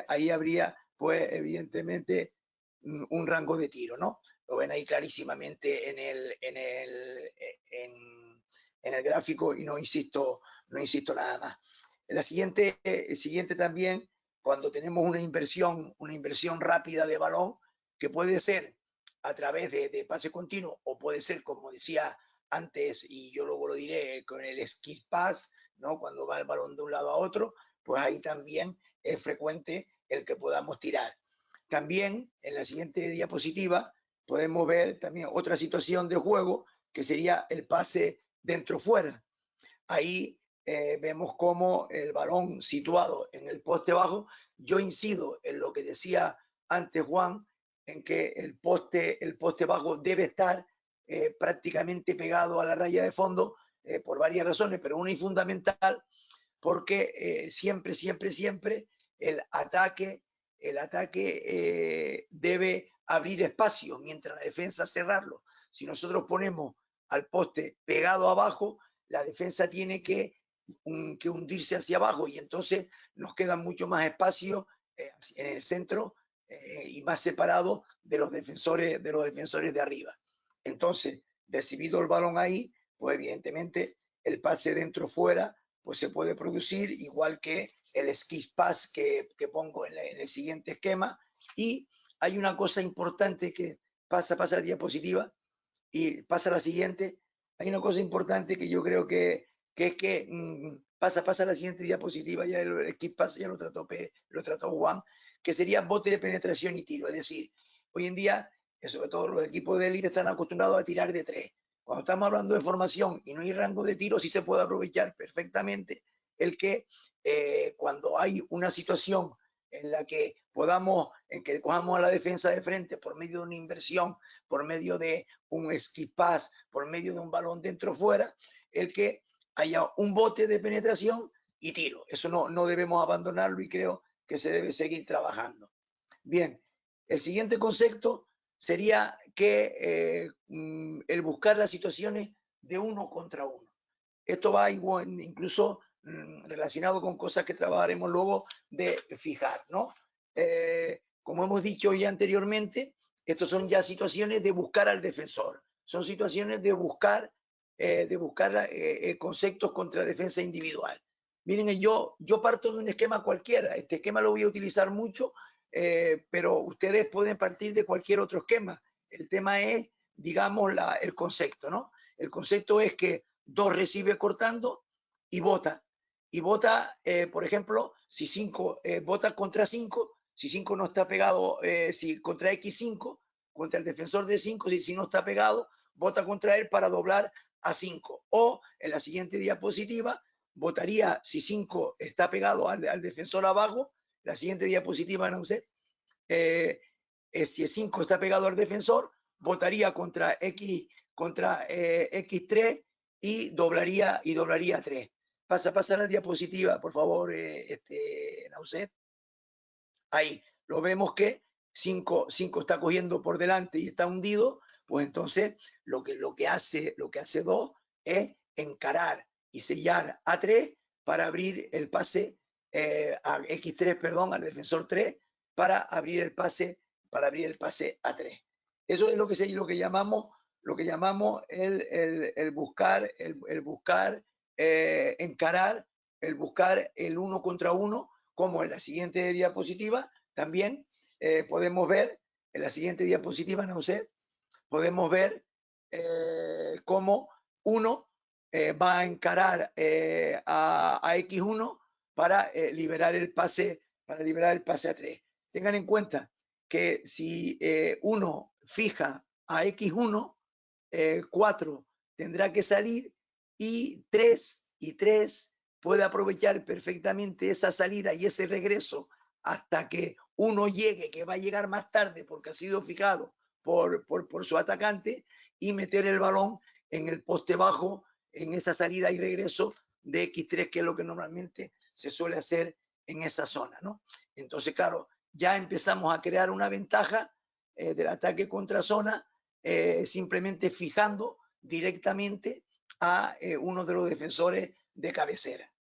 ahí habría pues evidentemente un rango de tiro, ¿no? Lo ven ahí clarísimamente en el gráfico y no insisto nada más. La siguiente también, cuando tenemos una inversión rápida de balón, que puede ser a través de pase continuo o puede ser, como decía antes, y yo luego lo diré, con el ski pass, ¿no?, cuando va el balón de un lado a otro, pues ahí también es frecuente el que podamos tirar. También en la siguiente diapositiva podemos ver también otra situación de juego que sería el pase dentro-fuera. Ahí vemos cómo el balón situado en el poste bajo, yo incido en lo que decía antes Juan, en que el poste bajo debe estar prácticamente pegado a la raya de fondo por varias razones, pero una y fundamental, porque siempre el ataque debe abrir espacio, mientras la defensa cerrarlo. Si nosotros ponemos al poste pegado abajo, la defensa tiene que hundirse hacia abajo y entonces nos queda mucho más espacio en el centro y más separado de los defensores de arriba. Entonces, recibido el balón ahí, pues evidentemente el pase dentro-fuera pues se puede producir, igual que el ski pass que pongo en el siguiente esquema. Y hay una cosa importante que pasa la diapositiva y pasa la siguiente. Hay una cosa importante que yo creo que es que pasa la siguiente diapositiva, ya el ski pass ya lo trató Juan, que sería bote de penetración y tiro. Es decir, hoy en día, sobre todo los equipos de élite están acostumbrados a tirar de 3. Cuando estamos hablando de formación y no hay rango de tiro, sí se puede aprovechar perfectamente el que cuando hay una situación en la que podamos, en que cojamos a la defensa de frente por medio de una inversión, por medio de un skip pass, por medio de un balón dentro-fuera, el que haya un bote de penetración y tiro. Eso no debemos abandonarlo y creo que se debe seguir trabajando. Bien, el siguiente concepto sería que el buscar las situaciones de uno contra uno. Esto va igual, incluso relacionado con cosas que trabajaremos luego de fijar, ¿no? Como hemos dicho ya anteriormente, estas son ya situaciones de buscar al defensor. Son situaciones de buscar conceptos contra defensa individual. Miren, yo parto de un esquema cualquiera. Este esquema lo voy a utilizar mucho, pero ustedes pueden partir de cualquier otro esquema. El tema es, digamos, el concepto, ¿no? El concepto es que 2 recibe cortando y bota. Y bota, por ejemplo, si 5 bota contra 5, si 5 no está pegado, si contra X5, contra el defensor de 5, si no está pegado, bota contra él para doblar a 5. O en la siguiente diapositiva, votaría si 5 está pegado al defensor abajo. La siguiente diapositiva, no sé, si 5 está pegado al defensor, votaría contra X, contra X3 y doblaría 3. Pasa la diapositiva, por favor, Nauset. Ahí lo vemos que 5 está cogiendo por delante y está hundido, pues entonces lo que hace 2 es encarar y sellar a 3 para abrir el pase a X3, perdón, al defensor 3, para abrir el pase a 3. Eso es lo que llamamos el buscar, encarar, el buscar el uno contra uno, como en la siguiente diapositiva también podemos ver, en la siguiente diapositiva, no sé, podemos ver cómo uno va a encarar a X1 para liberar el pase a 3. Tengan en cuenta que si uno fija a X1, 4 tendrá que salir y 3 puede aprovechar perfectamente esa salida y ese regreso hasta que uno llegue, que va a llegar más tarde porque ha sido fijado por su atacante, y meter el balón en el poste bajo en esa salida y regreso de X3, que es lo que normalmente se suele hacer en esa zona, ¿no? Entonces, claro, ya empezamos a crear una ventaja del ataque contra zona, simplemente fijando directamente a uno de los defensores de cabecera.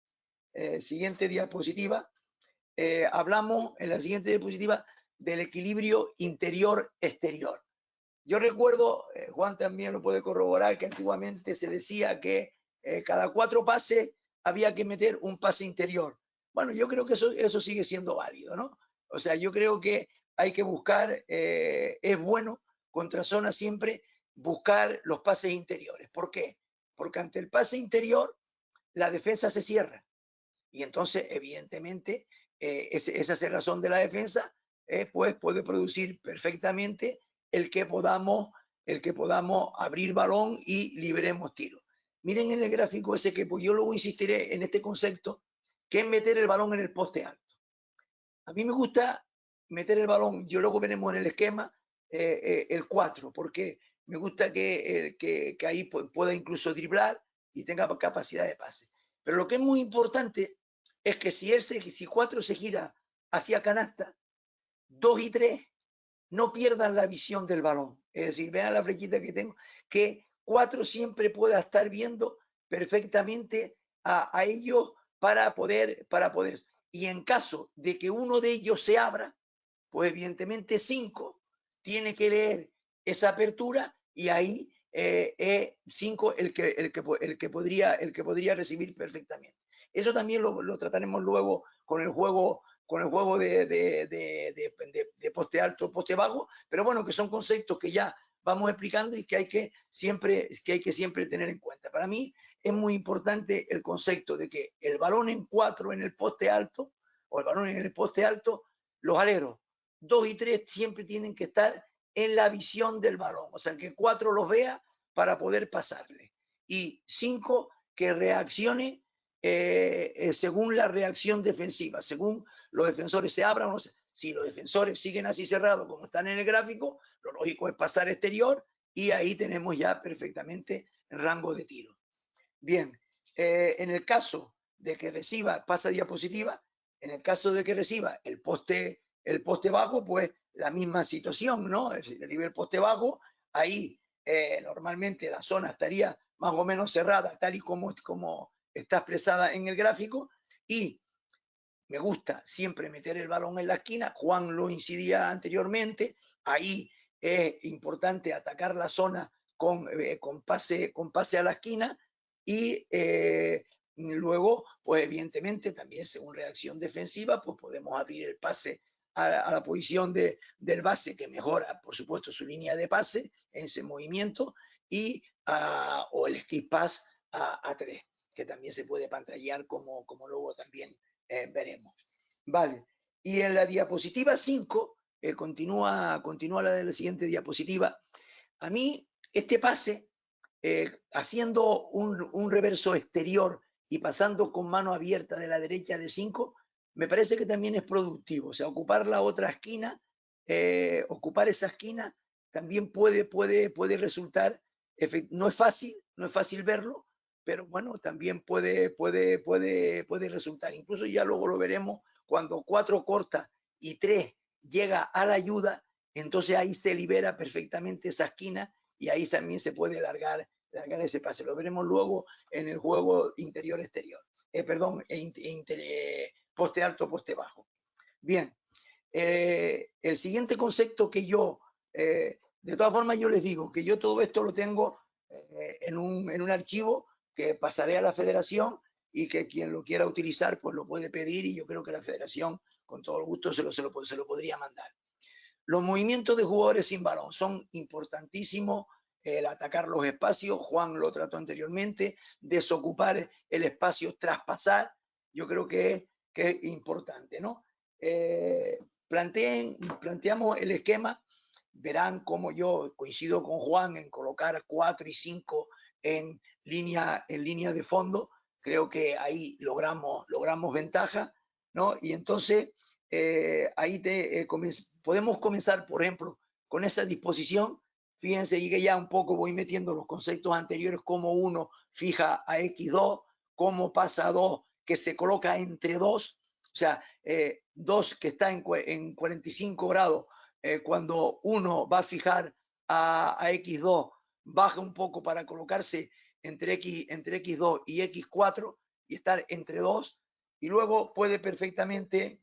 Siguiente diapositiva. Hablamos en la siguiente diapositiva del equilibrio interior-exterior. Yo recuerdo, Juan también lo puede corroborar, que antiguamente se decía que cada 4 pases había que meter un pase interior. Bueno, yo creo que eso sigue siendo válido, ¿no? O sea, yo creo que hay que buscar, es bueno contra zona siempre buscar los pases interiores. ¿Por qué? Porque ante el pase interior la defensa se cierra y entonces evidentemente esa cerrazón de la defensa pues puede producir perfectamente el que podamos abrir balón y liberemos tiro. Miren en el gráfico ese, que pues yo luego insistiré en este concepto, que es meter el balón en el poste alto. A mí me gusta meter el balón, yo luego veremos en el esquema el 4, porque me gusta que ahí pueda incluso driblar y tenga capacidad de pase. Pero lo que es muy importante es que si 4 se gira hacia canasta, 2 y 3 no pierdan la visión del balón. Es decir, vean la flechita que tengo, que 4 siempre pueda estar viendo perfectamente a ellos para poder. Y en caso de que uno de ellos se abra, pues evidentemente 5 tiene que leer esa apertura y ahí 5 el que podría recibir perfectamente. Eso también lo trataremos luego con el juego de poste alto, poste bajo, pero bueno, que son conceptos que ya vamos explicando y que hay que siempre tener en cuenta. Para mí es muy importante el concepto de que el balón en 4 en el poste alto, o el balón en el poste alto, los aleros 2 y 3 siempre tienen que estar en la visión del balón, o sea, que 4 los vea para poder pasarle, y 5 que reaccione según la reacción defensiva, según los defensores se abran o no se. Si los defensores siguen así cerrados como están en el gráfico, lo lógico es pasar exterior y ahí tenemos ya perfectamente el rango de tiro. Bien, en el caso de que reciba, pasa diapositiva, en el caso de que reciba el poste bajo, pues la misma situación, ¿no? El nivel poste bajo, ahí normalmente la zona estaría más o menos cerrada, tal y como está expresada en el gráfico, y me gusta siempre meter el balón en la esquina. Juan lo incidía anteriormente, ahí es importante atacar la zona con pase a la esquina y luego, pues evidentemente también según reacción defensiva, pues podemos abrir el pase a la posición del base, que mejora, por supuesto, su línea de pase en ese movimiento, y o el skip pass a 3, que también se puede pantallar como luego también veremos. Vale, y en la diapositiva 5, continúa la de la siguiente diapositiva. A mí, este pase, haciendo un reverso exterior y pasando con mano abierta de la derecha de 5, me parece que también es productivo. O sea, ocupar la otra esquina, ocupar esa esquina, también puede resultar, no es fácil verlo, pero bueno, también puede resultar. Incluso ya luego lo veremos cuando 4 corta y 3 llega a la ayuda, entonces ahí se libera perfectamente esa esquina y ahí también se puede largar ese pase. Lo veremos luego en el juego interior-exterior. Poste alto, poste bajo. Bien, el siguiente concepto que yo, de todas formas yo les digo que yo todo esto lo tengo en un archivo que pasaré a la federación y que quien lo quiera utilizar pues lo puede pedir, y yo creo que la federación con todo el gusto se lo podría mandar. Los movimientos de jugadores sin balón son importantísimos. El atacar los espacios, Juan lo trató anteriormente, desocupar el espacio tras pasar, yo creo que es importante, ¿no? Planteamos el esquema, verán cómo yo coincido con Juan en colocar 4 y 5 en línea de fondo. Creo que ahí logramos ventaja, ¿no? Y entonces ahí podemos comenzar, por ejemplo, con esa disposición. Fíjense, y que ya un poco voy metiendo los conceptos anteriores, como uno fija a X2, cómo pasa a 2, que se coloca entre 2, o sea, 2 que está en 45 grados, cuando uno va a fijar a X2, baja un poco para colocarse entre X2 y X4 y estar entre 2, y luego puede perfectamente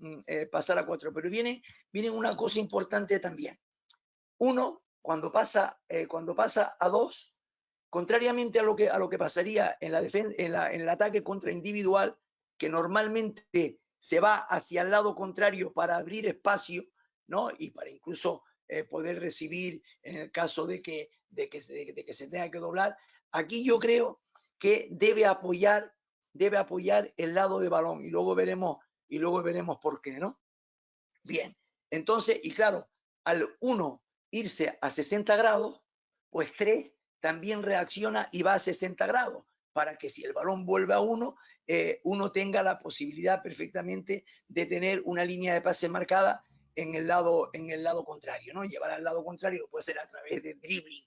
pasar a 4. Pero viene una cosa importante también. Uno, cuando pasa a 2, contrariamente a lo que pasaría en el ataque contra individual, que normalmente se va hacia el lado contrario para abrir espacio, ¿no? Y para incluso poder recibir en el caso de que se tenga que doblar. Aquí yo creo que debe apoyar el lado de balón, y luego veremos por qué, ¿no? Bien, entonces, y claro, al 1 irse a 60 grados, pues 3 también reacciona y va a 60 grados, para que si el balón vuelve a 1, uno tenga la posibilidad perfectamente de tener una línea de pase marcada en el lado contrario, ¿no? Llevar al lado contrario puede ser a través del dribbling,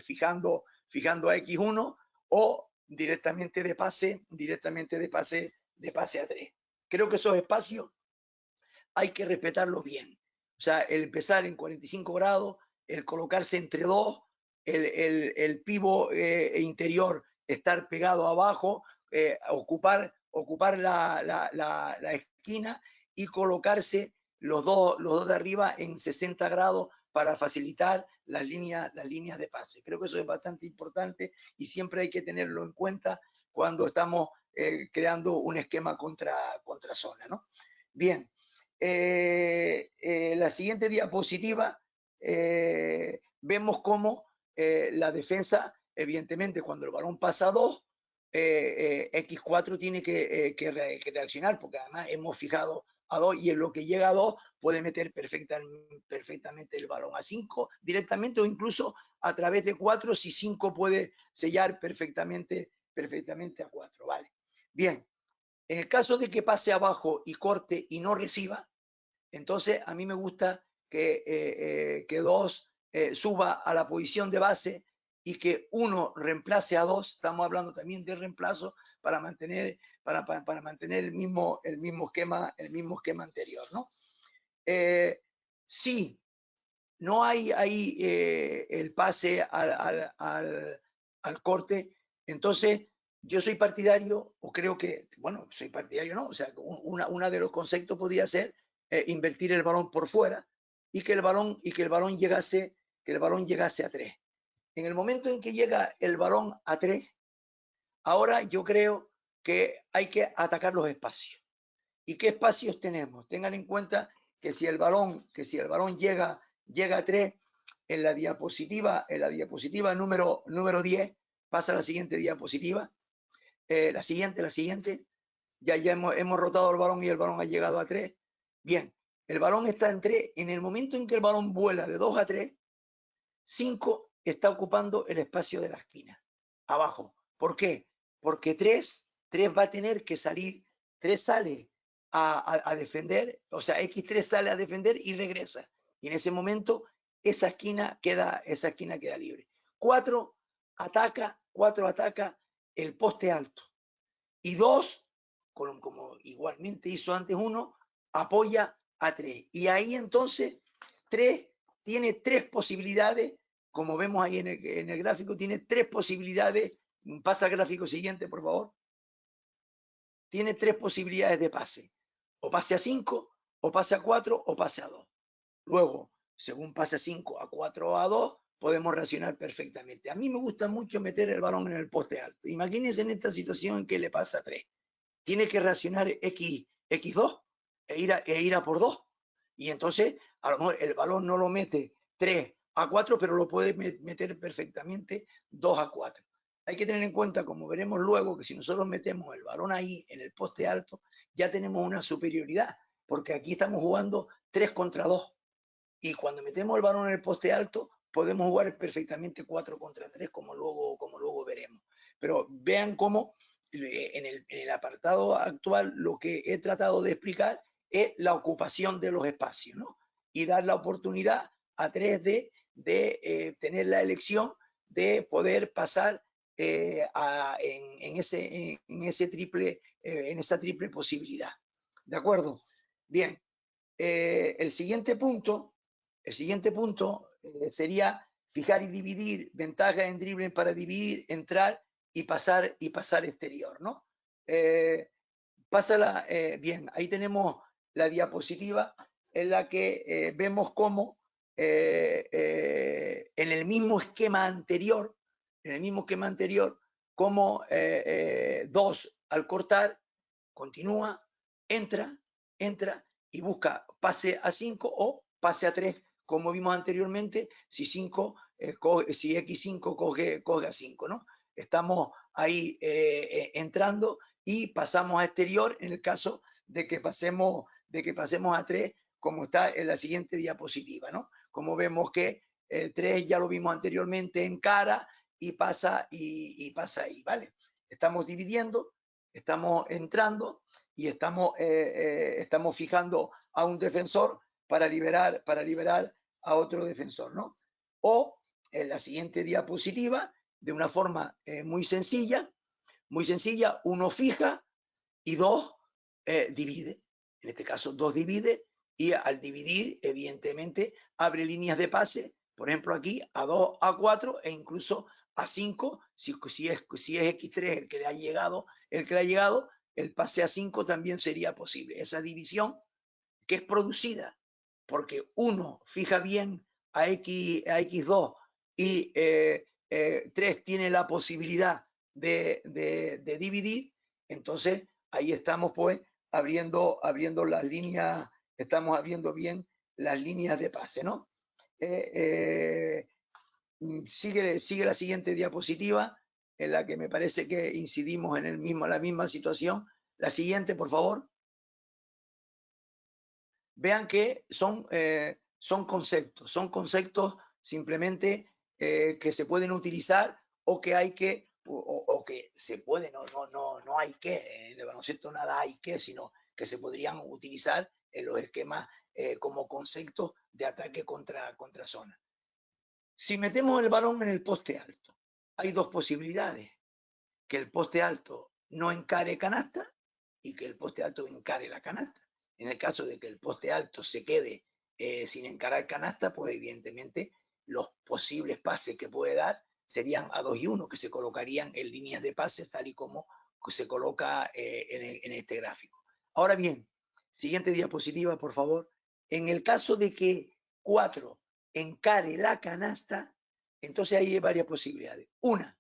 fijando a X1, o directamente de pase a 3. Creo que esos espacios hay que respetarlos bien. O sea, el empezar en 45 grados, el colocarse entre 2, el pivo interior estar pegado abajo, ocupar la esquina y colocarse los dos de arriba en 60 grados para facilitar las líneas de pase. Creo que eso es bastante importante y siempre hay que tenerlo en cuenta cuando estamos creando un esquema contra zona, ¿no? Bien, la siguiente diapositiva, vemos cómo la defensa, evidentemente, cuando el balón pasa a 2, X4 tiene que reaccionar, porque además hemos fijado a 2, y en lo que llega a 2 puede meter perfectamente el balón a 5 directamente, o incluso a través de 4, si 5 puede sellar perfectamente a 4. Vale. Bien, En el caso de que pase abajo y corte y no reciba, entonces a mí me gusta que 2 suba a la posición de base y que 1 reemplace a 2. Estamos hablando también de reemplazo para mantener, para mantener el mismo esquema anterior, ¿no? Si no hay ahí el pase al corte, entonces yo soy partidario, o creo que, bueno, soy partidario, ¿no? O sea, una de los conceptos podría ser invertir el balón por fuera y que el balón llegase a 3. En el momento en que llega el balón a 3, ahora yo creo que hay que atacar los espacios. ¿Y qué espacios tenemos? Tengan en cuenta que si el balón llega a 3, en la diapositiva número 10, pasa a la siguiente diapositiva, la siguiente, ya hemos rotado el balón y el balón ha llegado a 3. Bien, el balón está en 3. En el momento en que el balón vuela de 2 a 3, 5 está ocupando el espacio de la esquina, abajo. ¿Por qué? Porque 3 va a tener que salir, 3 sale a defender, o sea, X3 sale a defender y regresa. Y en ese momento esa esquina queda libre. 4 ataca el poste alto. Y 2, como igualmente hizo antes 1, apoya a 3. Y ahí entonces 3 tiene 3 posibilidades, como vemos ahí en el gráfico, tiene 3 posibilidades. Pasa al gráfico siguiente, por favor. Tiene 3 posibilidades de pase. O pase a 5, o pase a 4, o pase a 2. Luego, según pase a 5, a 4 o a 2, podemos reaccionar perfectamente. A mí me gusta mucho meter el balón en el poste alto. Imagínense en esta situación en que le pasa a 3. Tiene que reaccionar X2 e ir a por 2. Y entonces, a lo mejor el balón no lo mete 3 a 4, pero lo puede meter perfectamente 2 a 4. Hay que tener en cuenta, como veremos luego, que si nosotros metemos el balón ahí en el poste alto, ya tenemos una superioridad, porque aquí estamos jugando 3 contra 2. Y cuando metemos el balón en el poste alto, podemos jugar perfectamente 4 contra 3, como luego veremos. Pero vean cómo en el apartado actual lo que he tratado de explicar es la ocupación de los espacios, ¿no? Y dar la oportunidad a 3D de tener la elección de poder pasar en esa triple posibilidad. ¿De acuerdo? Bien. El siguiente punto sería fijar y dividir, ventaja en dribbling para dividir, entrar y pasar exterior, ¿no? Bien, ahí tenemos la diapositiva en la que vemos cómo en el mismo esquema anterior, cómo 2 al cortar continúa, entra y busca pase a 5 o pase a 3, como vimos anteriormente, si X5 coge a 5, ¿no? Estamos ahí entrando y pasamos a exterior en el caso de que pasemos a 3, como está en la siguiente diapositiva, ¿no? Como vemos que 3 ya lo vimos anteriormente en cara y pasa ahí, ¿vale? Estamos dividiendo, estamos entrando y estamos fijando a un defensor para liberar a otro defensor, ¿no? O en la siguiente diapositiva, de una forma muy sencilla, uno fija y 2 divide. En este caso, 2 divide y al dividir, evidentemente, abre líneas de pase, por ejemplo aquí, a 2, a 4 e incluso a 5, si es X3 el que le ha llegado, el pase a 5 también sería posible. Esa división que es producida porque uno fija bien a X2 y 3 tiene la posibilidad de dividir, entonces ahí estamos pues abriendo las líneas, estamos abriendo bien las líneas de pase, ¿no? Sigue la siguiente diapositiva en la que me parece que incidimos en la misma situación. La siguiente, por favor. Vean que son conceptos simplemente que se pueden utilizar o que hay que o que se puede, no hay que, en el baloncesto nada hay que, sino que se podrían utilizar en los esquemas como conceptos de ataque contra zona. Si metemos el balón en el poste alto, hay dos posibilidades: que el poste alto no encare canasta y que el poste alto encare la canasta. En el caso de que el poste alto se quede sin encarar canasta, pues evidentemente los posibles pases que puede dar serían a 2 y 1, que se colocarían en líneas de pases tal y como se coloca en este gráfico. Ahora bien, siguiente diapositiva, por favor. En el caso de que 4 encare la canasta, entonces hay varias posibilidades. Una,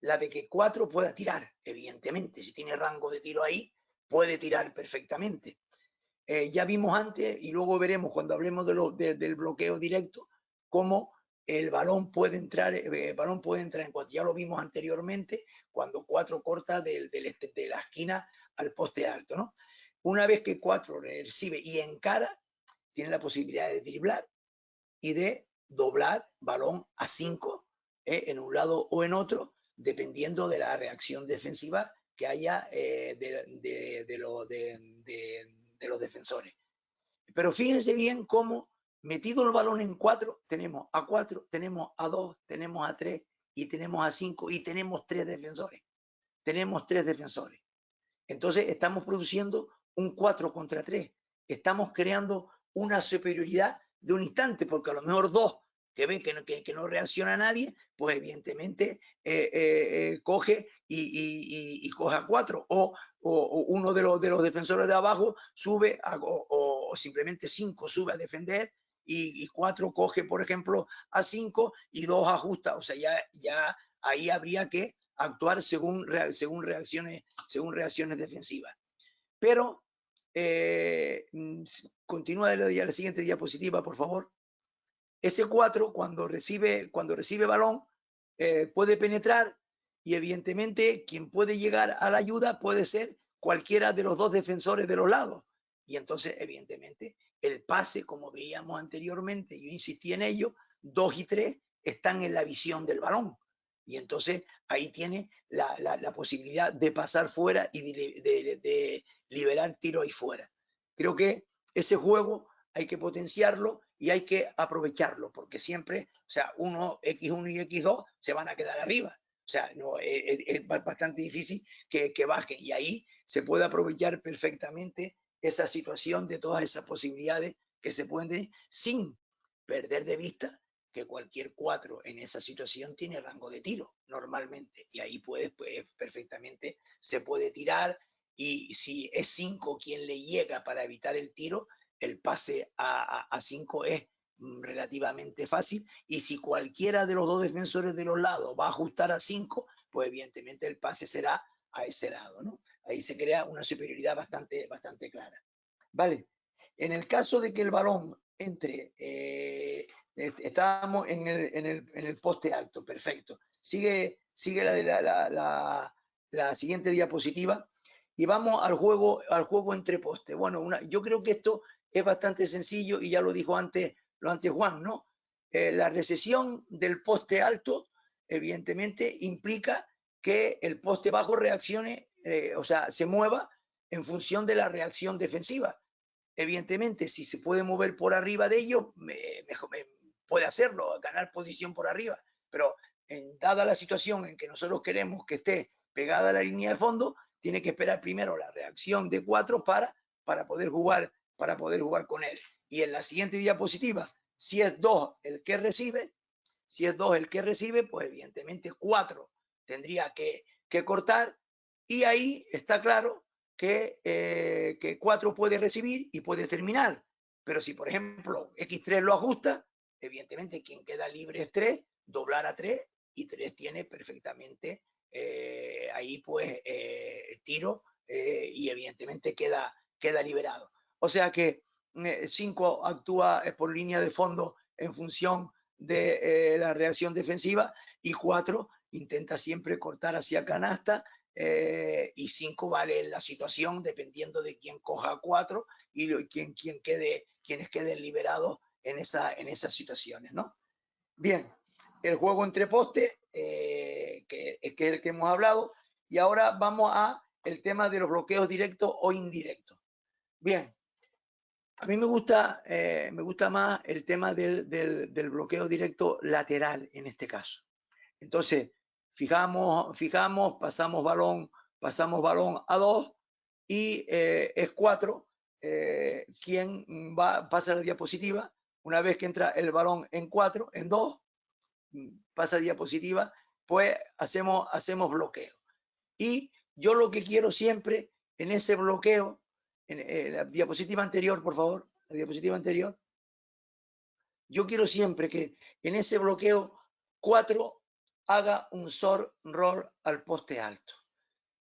la de que 4 pueda tirar, evidentemente, si tiene rango de tiro ahí, puede tirar perfectamente. Ya vimos antes, y luego veremos cuando hablemos del bloqueo directo, cómo el balón puede entrar en 4. Ya lo vimos anteriormente, cuando 4 corta de la esquina al poste alto, ¿no? Una vez que 4 recibe y encara, tiene la posibilidad de driblar y de doblar balón a 5 en un lado o en otro, dependiendo de la reacción defensiva que haya de los defensores. Pero fíjense bien cómo, metido el balón en 4, tenemos a 4, tenemos a 2, tenemos a 3 y tenemos a 5 y tenemos 3 defensores. Tenemos 3 defensores. Entonces estamos produciendo un 4 contra 3. Estamos creando una superioridad de un instante, porque a lo mejor 2 que ven que no reacciona a nadie, pues evidentemente coge y coge a 4, o uno de los defensores de abajo sube o simplemente 5 sube a defender y 4 coge, por ejemplo, a 5 y 2 ajusta. O sea, ya ahí habría que actuar según reacciones defensivas. Pero continúa la siguiente diapositiva, por favor. Ese 4, cuando recibe balón, puede penetrar, y evidentemente quien puede llegar a la ayuda puede ser cualquiera de los 2 defensores de los lados. Y entonces, evidentemente, el pase, como veíamos anteriormente, yo insistí en ello, 2 y 3 están en la visión del balón. Y entonces ahí tiene la posibilidad de pasar fuera y de liberar tiro ahí fuera. Creo que ese juego hay que potenciarlo y hay que aprovecharlo, porque siempre, o sea, X1 y X2 se van a quedar arriba. O sea, no, es bastante difícil que bajen, y ahí se puede aprovechar perfectamente esa situación de todas esas posibilidades que se pueden tener, sin perder de vista que cualquier 4 en esa situación tiene rango de tiro normalmente, y ahí pues perfectamente se puede tirar, y si es 5 quien le llega para evitar el tiro, el pase a 5 es relativamente fácil, y si cualquiera de los 2 defensores de los lados va a ajustar a 5, pues evidentemente el pase será a ese lado, ¿no? Ahí se crea una superioridad bastante clara. Vale, en el caso de que el balón entre, estábamos en el poste alto, perfecto. Sigue la siguiente diapositiva y vamos al juego entre postes. Bueno, yo creo que esto es bastante sencillo, y ya lo dijo antes Juan, ¿no? La recesión del poste alto, evidentemente, implica que el poste bajo reaccione, o sea, se mueva en función de la reacción defensiva. Evidentemente, si se puede mover por arriba de ello, puede hacerlo, ganar posición por arriba, pero dada la situación en que nosotros queremos que esté pegada a la línea de fondo, tiene que esperar primero la reacción de 4 para poder jugar con él. Y en la siguiente diapositiva, si es 2 el que recibe, pues evidentemente 4 tendría que cortar, y ahí está claro que 4 puede recibir y puede terminar. Pero si, por ejemplo, X3 lo ajusta, evidentemente quien queda libre es 3, doblar a 3, y 3 tiene perfectamente ahí pues tiro, y evidentemente queda liberado. O sea que 5 actúa por línea de fondo en función de la reacción defensiva, y 4 intenta siempre cortar hacia canasta, y 5 vale la situación dependiendo de quién coja 4 y quienes queden liberados en esas situaciones, ¿no? Bien, el juego entre postes, que que es el que hemos hablado. Y ahora vamos a el tema de los bloqueos directos o indirectos. Bien, a mí me gusta más el tema del bloqueo directo lateral en este caso. Entonces, fijamos, pasamos balón a 2 y es 4 quien pasa la diapositiva. Una vez que entra el balón en 4, en 2, pasa diapositiva, pues hacemos bloqueo. Y yo lo que quiero siempre en ese bloqueo, en la diapositiva anterior, por favor, la diapositiva anterior, yo quiero siempre que en ese bloqueo 4 haga un short roll al poste alto.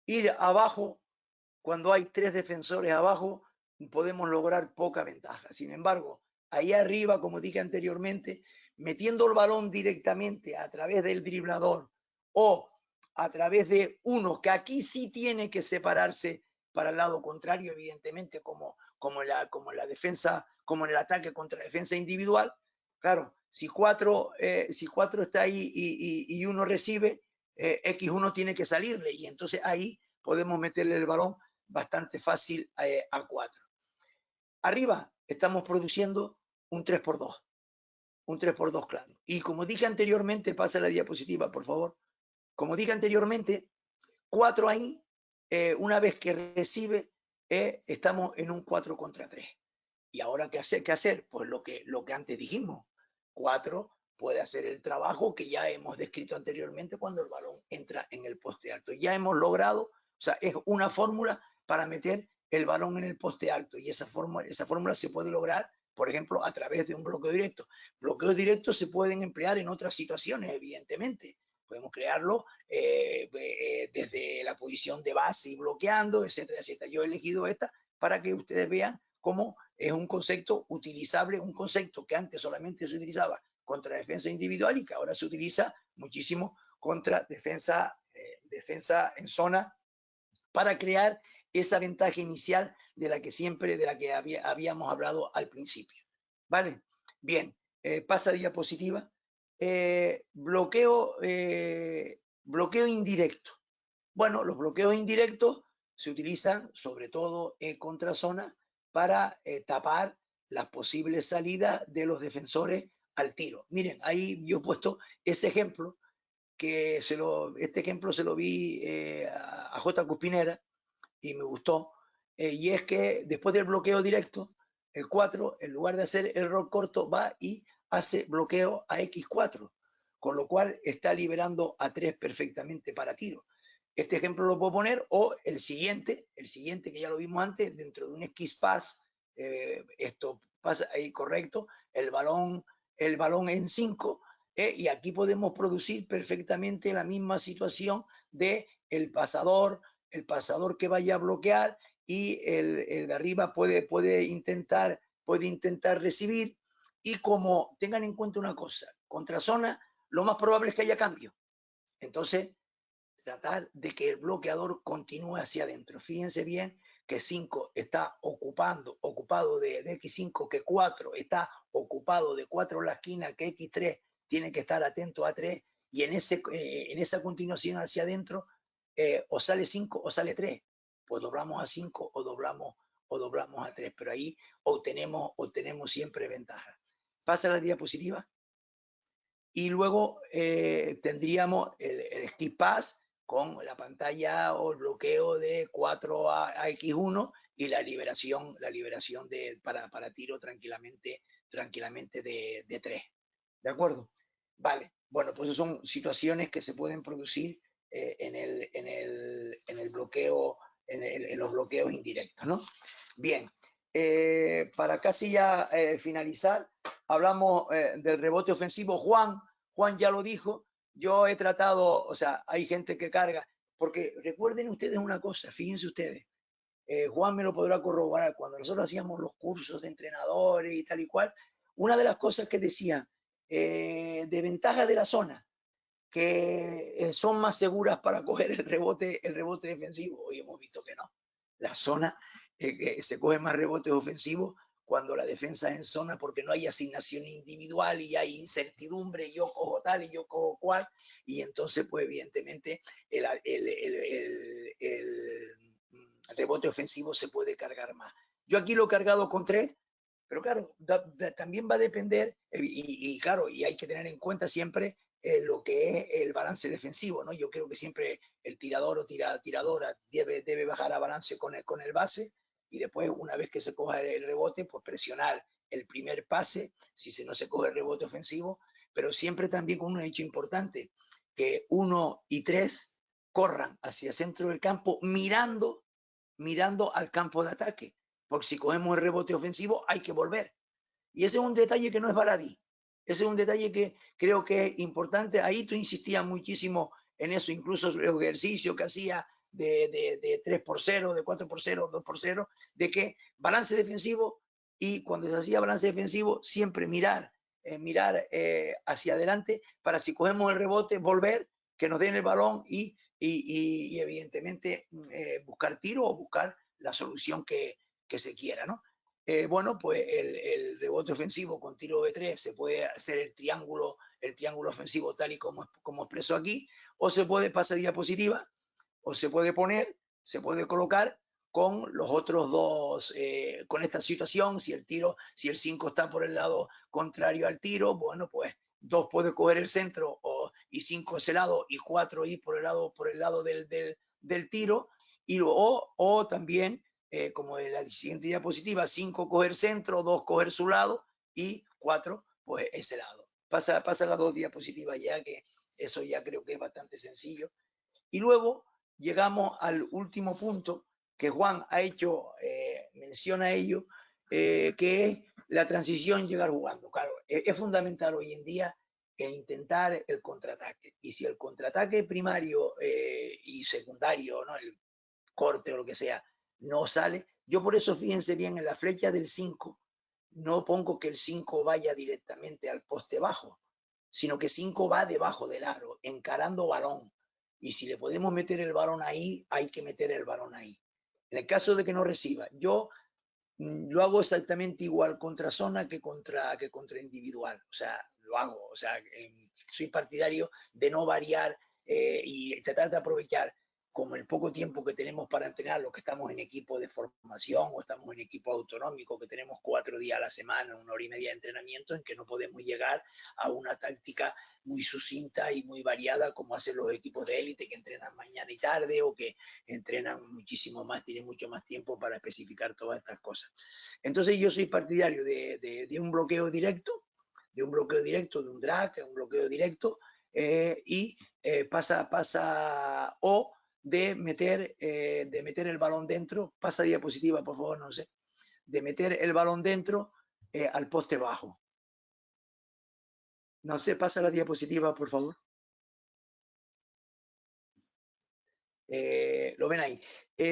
Ir abajo, cuando hay 3 defensores abajo, podemos lograr poca ventaja. Sin embargo, ahí arriba, como dije anteriormente, metiendo el balón directamente a través del driblador o a través de uno que aquí sí tiene que separarse para el lado contrario, evidentemente, como en la defensa, como en el ataque contra defensa individual. Claro, si 4 está ahí y uno recibe, X1 tiene que salirle y entonces ahí podemos meterle el balón bastante fácil a 4. Arriba estamos produciendo un 3x2, un 3x2 claro. Y como dije anteriormente, pasa la diapositiva, por favor. Como dije anteriormente, 4 ahí, una vez que recibe, estamos en un 4 contra 3. ¿Y ahora qué hacer? Pues lo que antes dijimos. 4 puede hacer el trabajo que ya hemos descrito anteriormente cuando el balón entra en el poste alto. Ya hemos logrado, o sea, es una fórmula para meter el balón en el poste alto y esa fórmula se puede lograr, por ejemplo, a través de un bloqueo directo. Bloqueos directos se pueden emplear en otras situaciones, evidentemente. Podemos crearlo desde la posición de base y bloqueando, etcétera, etcétera. Yo he elegido esta para que ustedes vean cómo es un concepto utilizable, un concepto que antes solamente se utilizaba contra defensa individual y que ahora se utiliza muchísimo contra defensa en zona para crear esa ventaja inicial de la que habíamos hablado al principio. ¿Vale? Bien, pasa diapositiva. Bloqueo indirecto. Bueno, los bloqueos indirectos se utilizan sobre todo en contrazona para tapar las posibles salidas de los defensores al tiro. Miren, ahí yo he puesto ese ejemplo, este ejemplo se lo vi a J. Cuspinera y me gustó, y es que después del bloqueo directo, el 4, en lugar de hacer el roll corto, va y hace bloqueo a X4, con lo cual está liberando a 3 perfectamente para tiro. Este ejemplo lo puedo poner, o el siguiente que ya lo vimos antes, dentro de un X-Pass, esto pasa ahí correcto, el balón en 5, y aquí podemos producir perfectamente la misma situación de el pasador que vaya a bloquear y el de arriba puede intentar recibir. Y como tengan en cuenta una cosa, contra zona, lo más probable es que haya cambio. Entonces, tratar de que el bloqueador continúe hacia adentro. Fíjense bien que 5 está ocupado de X5, que 4 está ocupado de 4 en la esquina, que X3 tiene que estar atento a 3, y en esa continuación hacia adentro, o sale 5 o sale 3. Pues doblamos a 5 o doblamos a 3, pero ahí obtenemos siempre ventaja. Pasa la diapositiva. Y luego tendríamos el skip pass con la pantalla o el bloqueo de 4 a X1 y la liberación para tiro tranquilamente de 3. ¿De acuerdo? Vale. Bueno, pues son situaciones que se pueden producir en el bloqueo, en los bloqueos indirectos, ¿no? Bien. Para casi ya finalizar, hablamos del rebote ofensivo. Juan ya lo dijo. Yo he tratado, o sea, hay gente que carga, porque recuerden ustedes una cosa, fíjense ustedes, Juan me lo podrá corroborar, cuando nosotros hacíamos los cursos de entrenadores y tal y cual, una de las cosas que decían, de ventaja de la zona, que son más seguras para coger el rebote defensivo. Hoy hemos visto que no. La zona se coge más rebotes ofensivos cuando la defensa es en zona, porque no hay asignación individual y hay incertidumbre, yo cojo tal y yo cojo cual, y entonces pues evidentemente el rebote ofensivo se puede cargar más. Yo aquí lo he cargado con 3, pero claro, también va a depender, y claro, y hay que tener en cuenta siempre lo que es el balance defensivo, ¿no? Yo creo que siempre el tirador o tiradora debe bajar a balance con el base, y después, una vez que se coja el rebote, pues presionar el primer pase, si no se coge el rebote ofensivo, pero siempre también con un hecho importante, que 1 y 3 corran hacia el centro del campo mirando al campo de ataque, porque si cogemos el rebote ofensivo hay que volver. Y ese es un detalle que no es baladí. Ese es un detalle que creo que es importante. Ahí tú insistías muchísimo en eso, incluso el ejercicio que hacía de 3-0, de 4-0, 2-0, de que balance defensivo, y cuando se hacía balance defensivo, siempre mirar hacia adelante para, si cogemos el rebote, volver, que nos den el balón y evidentemente buscar tiro o buscar la solución que se quiera, ¿no? Bueno, pues el rebote ofensivo con tiro de 3 se puede hacer el triángulo ofensivo tal y como expreso aquí, o se puede pasar diapositiva, o se puede colocar con los otros dos, con esta situación. Si el 5 está por el lado contrario al tiro, bueno, pues 2 puede coger el centro y 5 ese lado y 4 ir por el lado del tiro, o también, como en la siguiente diapositiva, 5 coger centro, 2 coger su lado y 4 pues ese lado. Pasa las 2 diapositivas ya, que eso ya creo que es bastante sencillo. Y luego llegamos al último punto que Juan ha hecho mención a ello, que es la transición, llegar jugando. Claro, es fundamental hoy en día intentar el contraataque. Y si el contraataque primario y secundario, ¿no?, el corte o lo que sea, no sale, yo por eso, fíjense bien, en la flecha del 5 no pongo que el 5 vaya directamente al poste bajo, sino que 5 va debajo del aro, encarando balón. Y si le podemos meter el balón ahí, hay que meter el balón ahí. En el caso de que no reciba, yo lo hago exactamente igual contra zona que contra individual. O sea, lo hago. O sea, soy partidario de no variar y tratar de aprovechar, como el poco tiempo que tenemos para entrenar, los que estamos en equipo de formación o estamos en equipo autonómico, que tenemos 4 días a la semana, 1 hora y media de entrenamiento, en que no podemos llegar a una táctica muy sucinta y muy variada como hacen los equipos de élite, que entrenan mañana y tarde, o que entrenan muchísimo más, tienen mucho más tiempo para especificar todas estas cosas. Entonces yo soy partidario de un bloqueo directo, de un drag, de un bloqueo directo, y pasa o de meter el balón dentro. Pasa diapositiva, por favor, no sé. De meter el balón dentro al poste bajo. No sé, pasa la diapositiva, por favor. Lo ven ahí.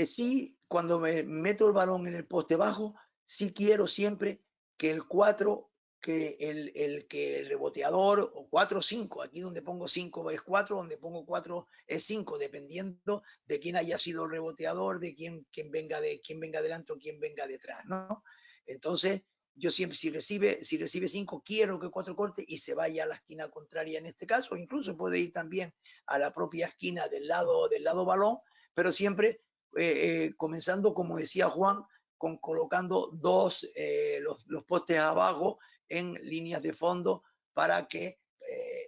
Sí, cuando me meto el balón en el poste bajo, sí quiero siempre que el 4, que el reboteador, o 4 o 5, aquí donde pongo 5 es 4, donde pongo 4 es 5, dependiendo de quién haya sido el reboteador, de quién venga adelante o quién venga detrás, ¿no? Entonces, yo siempre, si recibe 5, quiero que 4 corte y se vaya a la esquina contraria en este caso, incluso puede ir también a la propia esquina del lado balón, pero siempre comenzando, como decía Juan, colocando los postes abajo en líneas de fondo, para que,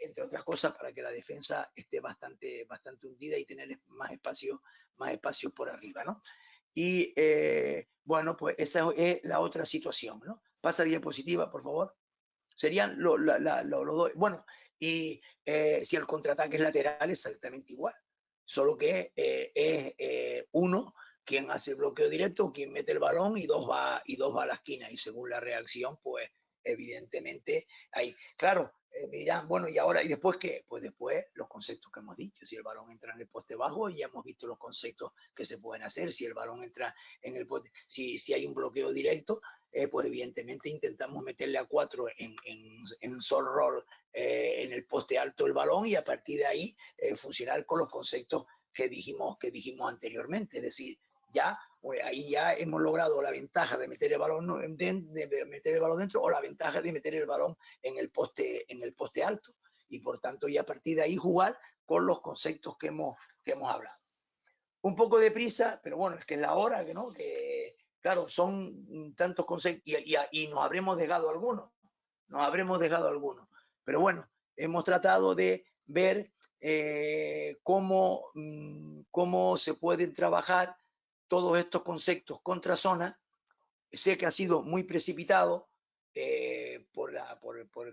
entre otras cosas, para que la defensa esté bastante hundida y tener más espacio por arriba, ¿no? Y bueno, pues esa es la otra situación, ¿no? Pasa diapositiva, por favor. Serían los dos. Bueno, y si el contraataque es lateral, exactamente igual. Solo que es uno quien hace el bloqueo directo, quien mete el balón, y 2 va a la esquina. Y según la reacción, pues evidentemente ahí. Claro, me dirán, bueno, ¿y ahora? ¿Y después qué? Pues después los conceptos que hemos dicho. Si el balón entra en el poste bajo, ya hemos visto los conceptos que se pueden hacer. Si el balón entra en el poste, si hay un bloqueo directo, pues evidentemente intentamos meterle a 4 en sol roll en el poste alto el balón, y a partir de ahí funcionar con los conceptos que dijimos anteriormente. Es decir, ya pues ahí ya hemos logrado la ventaja de meter el balón, de meter el balón dentro, o la ventaja de meter el balón en el poste alto, y por tanto ya a partir de ahí jugar con los conceptos que hemos hablado. Un poco de prisa, pero bueno, es que es la hora, ¿no? Que claro, son tantos conceptos y nos habremos dejado algunos, pero bueno, hemos tratado de ver cómo se pueden trabajar todos estos conceptos contra zona. Sé que ha sido muy precipitado,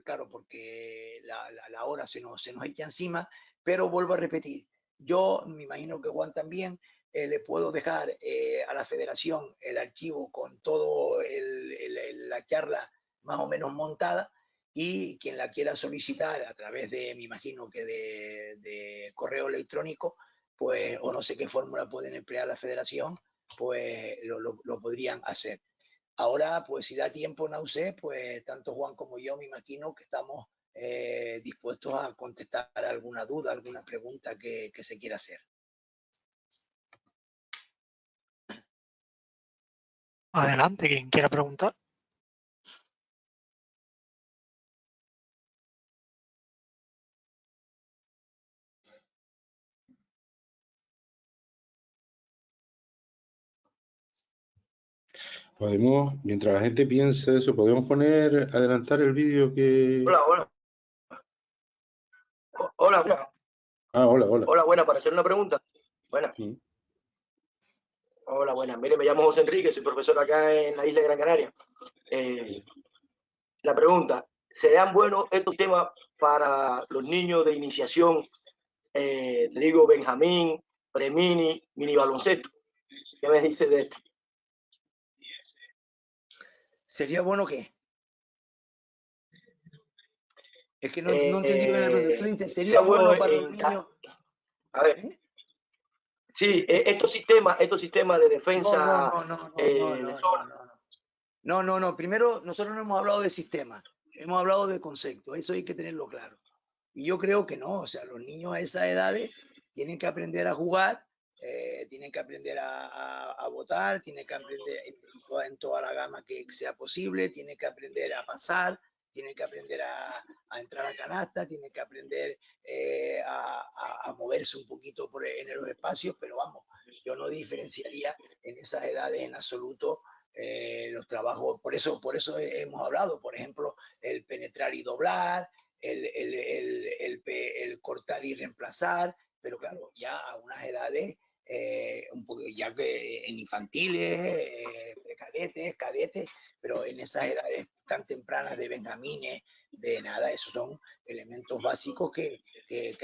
claro, porque la hora se nos echa encima, pero vuelvo a repetir, yo me imagino que Juan también, le puedo dejar a la federación el archivo con todo la charla más o menos montada, y quien la quiera solicitar a través de, me imagino que de correo electrónico, pues, o no sé qué fórmula pueden emplear la federación, pues lo podrían hacer. Ahora, pues si da tiempo, no sé, pues tanto Juan como yo me imagino que estamos dispuestos a contestar alguna duda, alguna pregunta que se quiera hacer. Adelante, quien quiera preguntar. Podemos, mientras la gente piensa eso, podemos adelantar el vídeo que... Hola. Hola. Ah, hola. Hola, buena, para hacer una pregunta. Buena. Sí. Hola, buena. Mire, me llamo José Enrique, soy profesor acá en la isla de Gran Canaria. La pregunta, ¿serían buenos estos temas para los niños de iniciación? Te digo, Benjamín, Premini, mini baloncesto. ¿Qué me dice de esto? ¿Sería bueno qué? Es que no entendí bien la pregunta. Tú dices, ¿sería bueno para los niños? A ver. Sí, estos sistemas de defensa. No. Primero, nosotros no hemos hablado de sistemas, hemos hablado de conceptos. Eso hay que tenerlo claro. Y yo creo que no, o sea, los niños a esas edades tienen que aprender a jugar, tienen que aprender a votar, tienen que aprender en toda la gama que sea posible, tienen que aprender a pasar, tienen que aprender a entrar a canasta, tienen que aprender a moverse un poquito en los espacios, pero vamos, yo no diferenciaría en esas edades en absoluto los trabajos. Por eso hemos hablado, por ejemplo, el penetrar y doblar, el cortar y reemplazar, pero claro, ya a unas edades, un poco, ya que en infantiles, cadetes, pero en esas edades tan tempranas de benjamines, de nada, esos son elementos básicos que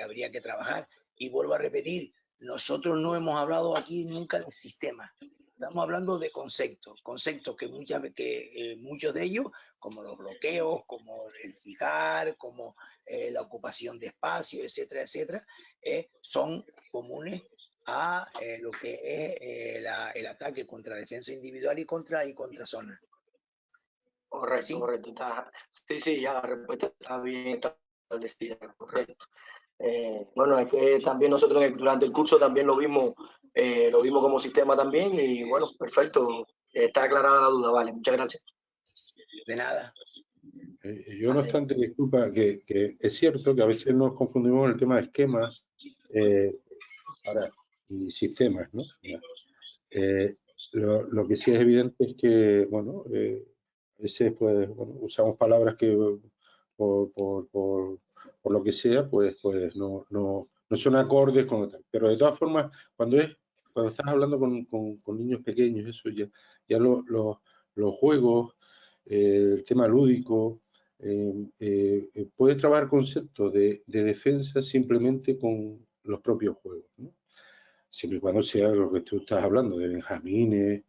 habría que trabajar. Y vuelvo a repetir, nosotros no hemos hablado aquí nunca de sistema. Estamos hablando de conceptos que muchos de ellos, como los bloqueos, como el fijar, como la ocupación de espacio, etcétera, son comunes a lo que es el ataque contra defensa individual y contra zona. Correcto, ¿sí? Correcto. Sí, ya la respuesta está bien establecida, correcto. Bueno, es que también nosotros durante el curso también lo vimos como sistema también, y bueno, perfecto, está aclarada la duda, vale, muchas gracias. De nada. Yo, no obstante, disculpa, que es cierto que a veces nos confundimos en el tema de esquemas y sistemas, ¿no? Lo que sí es evidente es que, bueno, a veces pues, bueno, usamos palabras que por lo que sea, pues no son acordes con tal. Pero de todas formas, cuando estás hablando con niños pequeños, eso ya los juegos, el tema lúdico, puedes trabajar conceptos de defensa simplemente con los propios juegos, ¿no? Siempre y cuando sea lo que tú estás hablando, de benjamines,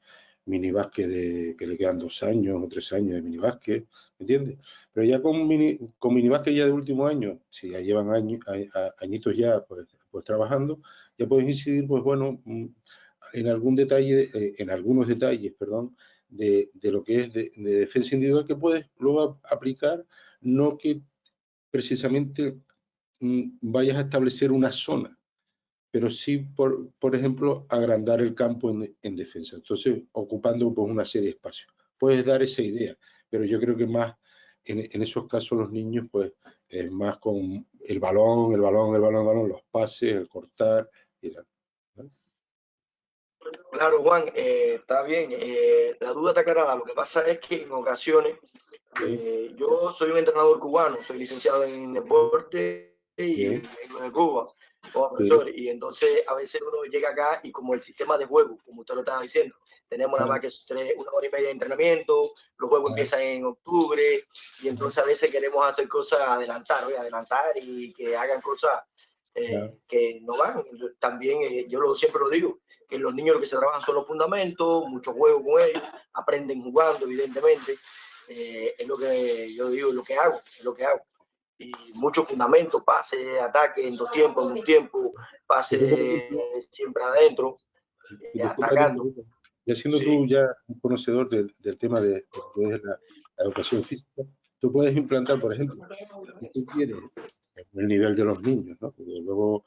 minibásquet que le quedan 2 años o 3 años de minibásquet, ¿me entiendes? Pero ya con minibásquet ya de último año, si ya llevan añitos ya pues trabajando, ya puedes incidir, pues bueno, en algún detalle, en algunos detalles, perdón, de lo que es de defensa individual, que puedes luego aplicar, no que precisamente vayas a establecer una zona, pero sí, por ejemplo, agrandar el campo en defensa. Entonces, ocupando pues, una serie de espacios. Puedes dar esa idea, pero yo creo que más en esos casos los niños, pues, más con el balón, los pases, el cortar. ¿Vale? Claro, Juan, está bien. La duda está aclarada. Lo que pasa es que en ocasiones yo soy un entrenador cubano, soy licenciado en deporte y vengo de Cuba como profesor. Y entonces a veces uno llega acá y como el sistema de juego, como usted lo estaba diciendo, tenemos nada más que 1 hora y media de entrenamiento, los juegos empiezan en octubre y entonces a veces queremos hacer cosas, adelantar y que hagan cosas que no van. También yo siempre lo digo, que los niños lo que se trabajan son los fundamentos, mucho juego con ellos, aprenden jugando, evidentemente. Es lo que yo digo, es lo que hago. Y muchos fundamentos, pase, ataque en 2 tiempos, en un tiempo, pase siempre adentro, atacando. Y siendo tú ya un conocedor del tema de la educación física, tú puedes implantar, por ejemplo, si tú quieres el nivel de los niños, ¿no? Porque luego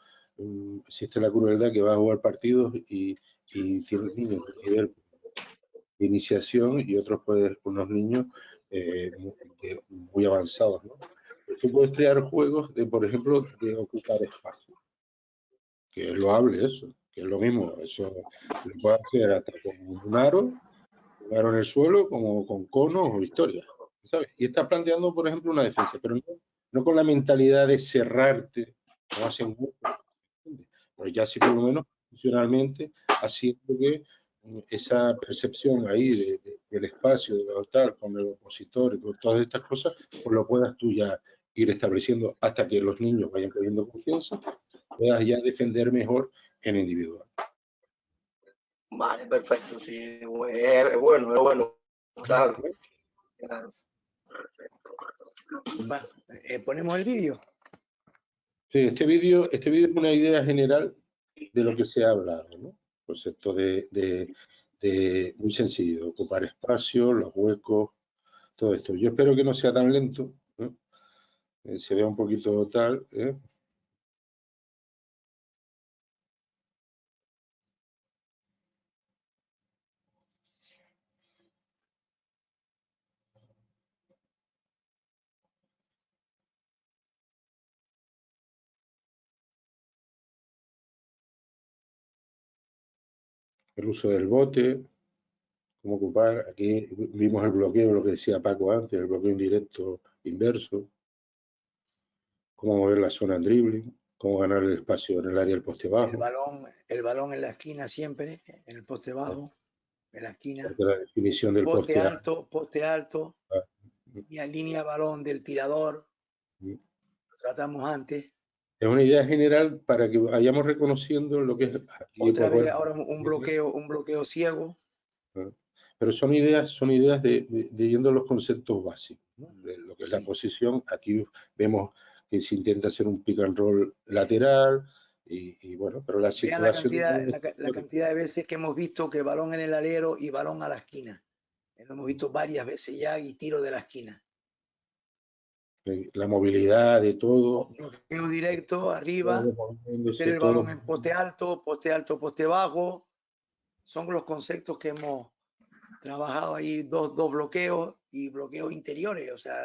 existe la crueldad que va a jugar partidos y tienes niños de nivel de iniciación y otros, pues, unos niños muy avanzados, ¿no? Tú puedes crear juegos de, por ejemplo, de ocupar espacio, que es loable eso, que es lo mismo, eso lo puedes hacer hasta con un aro en el suelo, como con conos o historias, ¿sabes? Y estás planteando, por ejemplo, una defensa, pero no con la mentalidad de cerrarte, como hacen muchos, pero ya sí por lo menos funcionalmente haciendo que esa percepción ahí del espacio, de tal, con el opositor y con todas estas cosas, pues lo puedas tú ya ir estableciendo hasta que los niños vayan cogiendo confianza, puedas ya defender mejor en individual. Vale, perfecto, sí, es bueno, claro. ¿Ponemos el vídeo? Sí, este vídeo es una idea general de lo que se ha hablado, ¿no? Concepto de muy sencillo, ocupar espacio, los huecos, todo esto. Yo espero que no sea tan lento, ¿no? Se vea un poquito tal, ¿eh? El uso del bote, cómo ocupar. Aquí vimos el bloqueo, lo que decía Paco antes, el bloqueo indirecto inverso, cómo mover la zona en dribbling, cómo ganar el espacio en el área del poste bajo. El balón en la esquina siempre, en el poste bajo, en la esquina. La definición del poste alto, y a línea balón del tirador. Lo tratamos antes. Es una idea general para que vayamos reconociendo lo que es. Otra vez ahora un bloqueo ciego. Pero son ideas de yendo a los conceptos básicos, ¿no? De lo que es la posición. Aquí vemos que se intenta hacer un pick and roll lateral y bueno, pero la circulación... La cantidad de veces que hemos visto que balón en el alero y balón a la esquina. Lo hemos visto varias veces ya y tiro de la esquina. La movilidad de todo. Bloqueo directo, arriba, meter el balón en poste alto, poste bajo. Son los conceptos que hemos trabajado ahí, dos bloqueos y bloqueos interiores, o sea,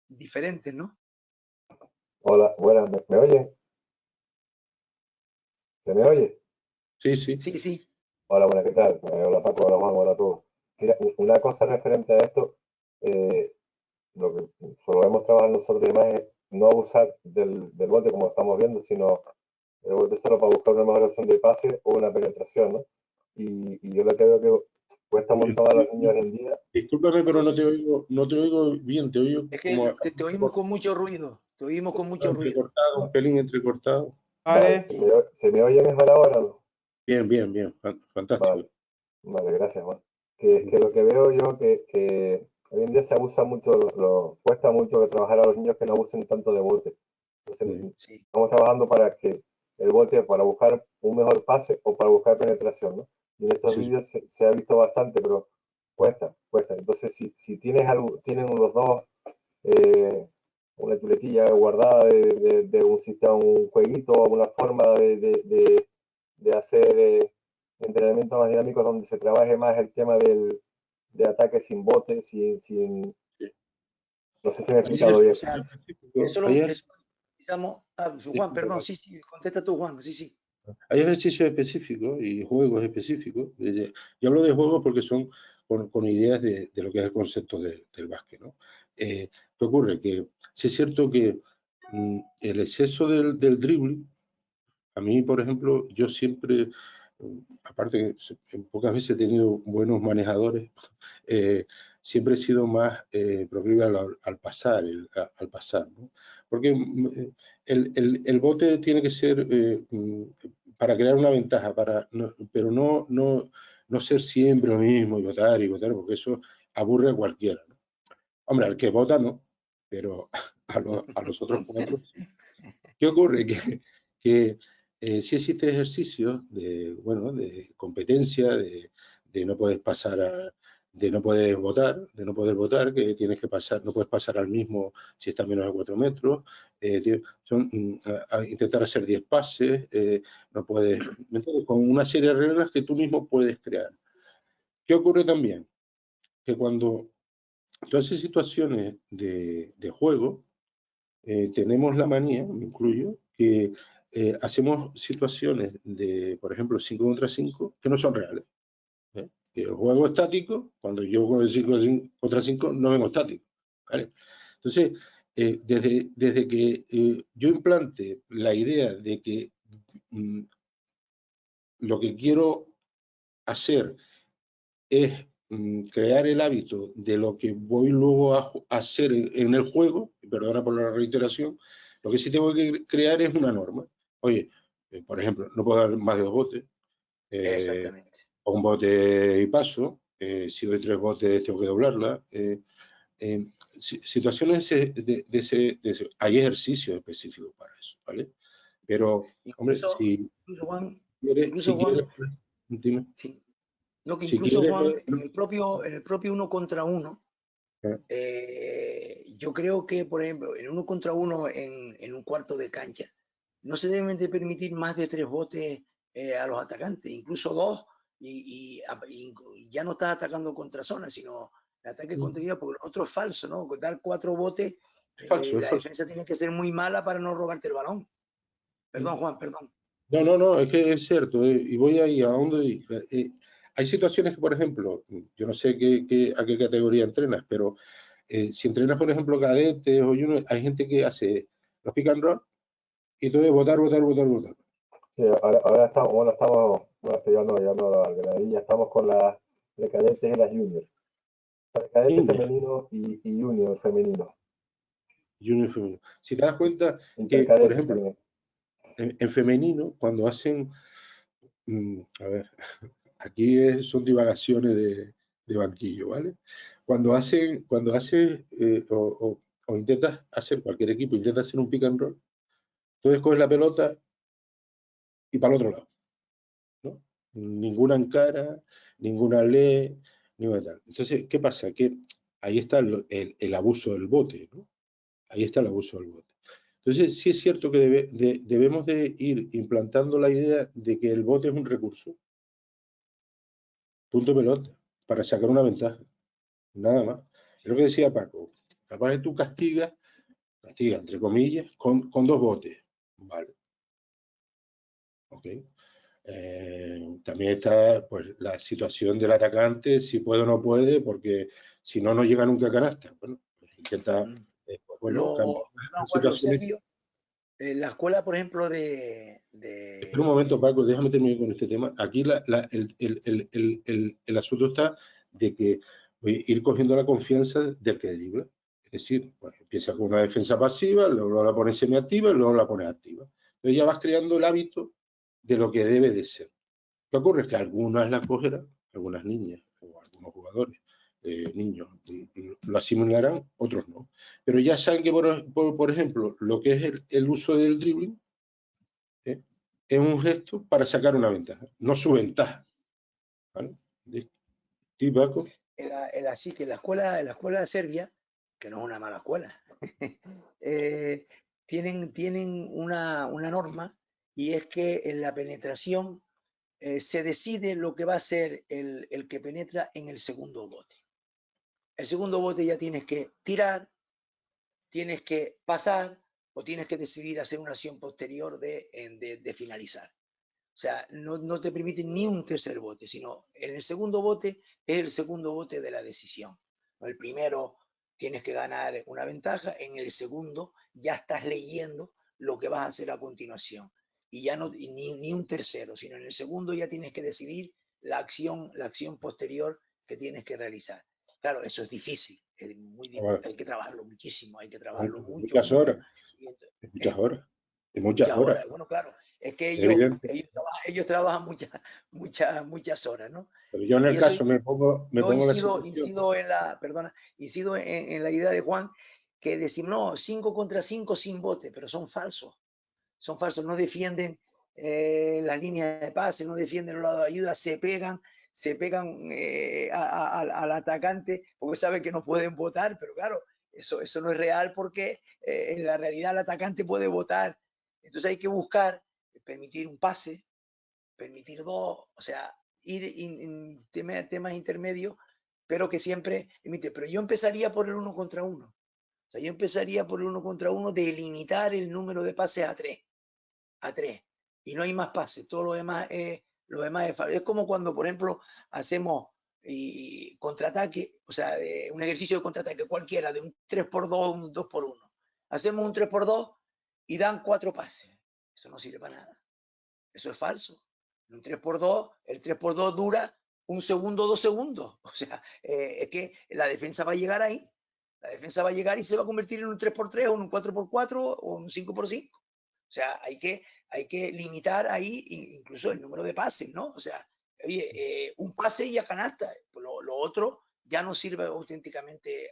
diferentes, ¿no? Hola, buenas, ¿me oye? ¿Se me oye? Sí, sí. Sí, sí. Hola, buenas, ¿qué tal? Hola Paco, hola Juan, hola a todos. Mira, una cosa referente a esto, lo que solemos trabajar nosotros y demás es no abusar del bote como estamos viendo, sino el bote solo para buscar una mejor opción de pase o una penetración, ¿no? Y yo lo que veo que cuesta un montón a los niños hoy en día. Discúlpame, pero no te oigo bien, te oigo es que como... te oímos con mucho ruido, un pelín entrecortado. Vale, ¿se me oye mejor ahora? Bien, fantástico. Vale, gracias, Juan. Que lo que veo yo que hoy en día se abusa mucho, cuesta mucho trabajar a los niños que no abusen tanto de bote. Entonces, estamos trabajando para que el bote, para buscar un mejor pase o para buscar penetración, ¿no? Y en estos vídeos se ha visto bastante, pero cuesta. Entonces, si tienen los dos un chuletilla guardada de un sistema, un jueguito, alguna forma de hacer entrenamientos más dinámicos donde se trabaje más el tema de ataque sin bote, no sé si me he explicado bien. O sea, eso lo utilizamos. Juan, perdón, sí, contesta tú, Juan, sí. Hay ejercicios específicos y juegos específicos. Yo hablo de juegos porque son con ideas de lo que es el concepto del básquet, ¿no? ¿Qué ocurre? Que sí es cierto que el exceso del dribbling, a mí, por ejemplo, yo siempre, aparte que pocas veces he tenido buenos manejadores, siempre he sido más proclive al pasar, ¿no? Porque el bote tiene que ser para crear una ventaja, pero no ser siempre lo mismo y votar, porque eso aburre a cualquiera, ¿no? Hombre, al que vota no, pero a los otros cuatro. ¿Qué ocurre? Que sí existe ejercicios de competencia, de no puedes pasar de no poder votar, que tienes que pasar, no puedes pasar al mismo si está a menos de 4 metros, intentar hacer 10 pases, no puedes, con una serie de reglas que tú mismo puedes crear. ¿Qué ocurre también? Que cuando todas esas situaciones de juego, tenemos la manía, me incluyo, que hacemos situaciones de, por ejemplo, 5 contra 5, que no son reales. Que el juego estático, cuando yo juego 5 contra 5, no vengo estático, ¿vale? Entonces, desde que yo implante la idea de que lo que quiero hacer es crear el hábito de lo que voy luego a hacer en el juego, perdona por la reiteración, lo que sí tengo que crear es una norma. Oye, por ejemplo, no puedo dar más de 2 botes. Exactamente. O un bote y paso. Si doy 3 botes tengo que doblarla. Situaciones de ese. Hay ejercicios específicos para eso, ¿vale? Pero, incluso, hombre, si Juan, quieres, dime. Sí. No, que Si incluso, quieres, Juan, en el propio 1 contra 1, yo creo que, por ejemplo, en 1 contra 1 en un cuarto de cancha, no se deben de permitir más de 3 botes a los atacantes, incluso 2, y ya no estás atacando contra zona, sino el ataque contra, porque lo otro es falso, ¿no? Dar 4 botes, es falso, la defensa tiene que ser muy mala para no robarte el balón. Perdón, Juan, perdón. No, es que es cierto, y voy ahí a dónde. Hay situaciones que, por ejemplo, yo no sé a qué categoría entrenas, pero si entrenas, por ejemplo, cadetes o hay gente que hace los pick and roll y todo es votar. Sí, ahora estamos, estoy llegando a la granadilla, estamos con las de cadetes y las juniors. Cadete femenino y junior femenino. Junior femenino. Si te das cuenta que, por ejemplo, en femenino, cuando hacen, a ver, aquí son divagaciones de banquillo, ¿vale? Cuando haces o intentas hacer, cualquier equipo intenta hacer un pick and roll, entonces coges la pelota y para el otro lado, ¿no? Ninguna encara, ninguna lee, ninguna tal. Entonces, ¿qué pasa? Que ahí está el abuso del bote, ¿no? Ahí está el abuso del bote. Entonces, sí es cierto que debemos de ir implantando la idea de que el bote es un recurso, punto pelota, para sacar una ventaja, nada más. Es lo que decía Paco, capaz que tú castiga, entre comillas, con 2 botes, ¿vale? Ok. También está pues la situación del atacante, si puede o no puede, porque si no, no llega nunca a canasta. Bueno, pues intenta, Juan, Sergio, la escuela, por ejemplo, Espera un momento, Paco, déjame terminar con este tema. Aquí el asunto está de que ir cogiendo la confianza del que dribla. Es decir, pues, empieza con una defensa pasiva, luego la pones semiactiva y luego la pones activa. Entonces ya vas creando el hábito de lo que debe de ser. ¿Qué ocurre? Que algunas la cogerán, algunas niñas o algunos jugadores, niños, lo asimilarán, otros no. Pero ya saben que, por ejemplo, lo que es el uso del dribbling, es un gesto para sacar una ventaja, no su ventaja. ¿Vale? ¿Sí, Paco? Así que la escuela de Serbia que no es una mala escuela, tienen una norma, y es que en la penetración se decide lo que va a ser el que penetra en el segundo bote. El segundo bote ya tienes que tirar, tienes que pasar o tienes que decidir hacer una acción posterior de finalizar. O sea, no te permiten ni un tercer bote, sino en el segundo bote es el segundo bote de la decisión. El primero tienes que ganar una ventaja, en el segundo ya estás leyendo lo que vas a hacer a continuación. Y ya no ni un tercero, sino en el segundo ya tienes que decidir la acción posterior que tienes que realizar. Claro, eso es difícil, hay que trabajarlo muchísimo, hay que trabajarlo mucho. Muchas horas. Muchas horas. Muchas horas. Bueno, claro, es que ellos trabajan muchas horas, ¿no? Pero yo en el caso me pongo incido en la idea de Juan, que decir, no, 5 contra 5 sin bote, pero son falsos, no defienden las líneas de pase, no defienden los lados de ayuda, se pegan al atacante porque saben que no pueden votar, pero claro, eso no es real, porque en la realidad el atacante puede votar. Entonces hay que buscar permitir un pase, permitir dos, o sea, ir en temas intermedios, pero que siempre emite. Pero yo empezaría por el 1 contra 1. O sea, yo empezaría por el 1 contra 1 de limitar el número de pases a 3. Y no hay más pases, todo lo demás es falso. Es como cuando, por ejemplo, hacemos contraataque, o sea, un ejercicio de contraataque cualquiera, de un 3x2, un 2x1. Hacemos un 3x2 y dan 4 pases. Eso no sirve para nada. Eso es falso. Un 3x2, el 3x2 dura 1 segundo, 2 segundos. O sea, es que la defensa va a llegar ahí. La defensa va a llegar y se va a convertir en un 3x3 o en un 4x4 o un 5x5. O sea, hay que limitar ahí incluso el número de pases, ¿no? O sea, oye, un pase y a canasta. Lo otro ya no sirve auténticamente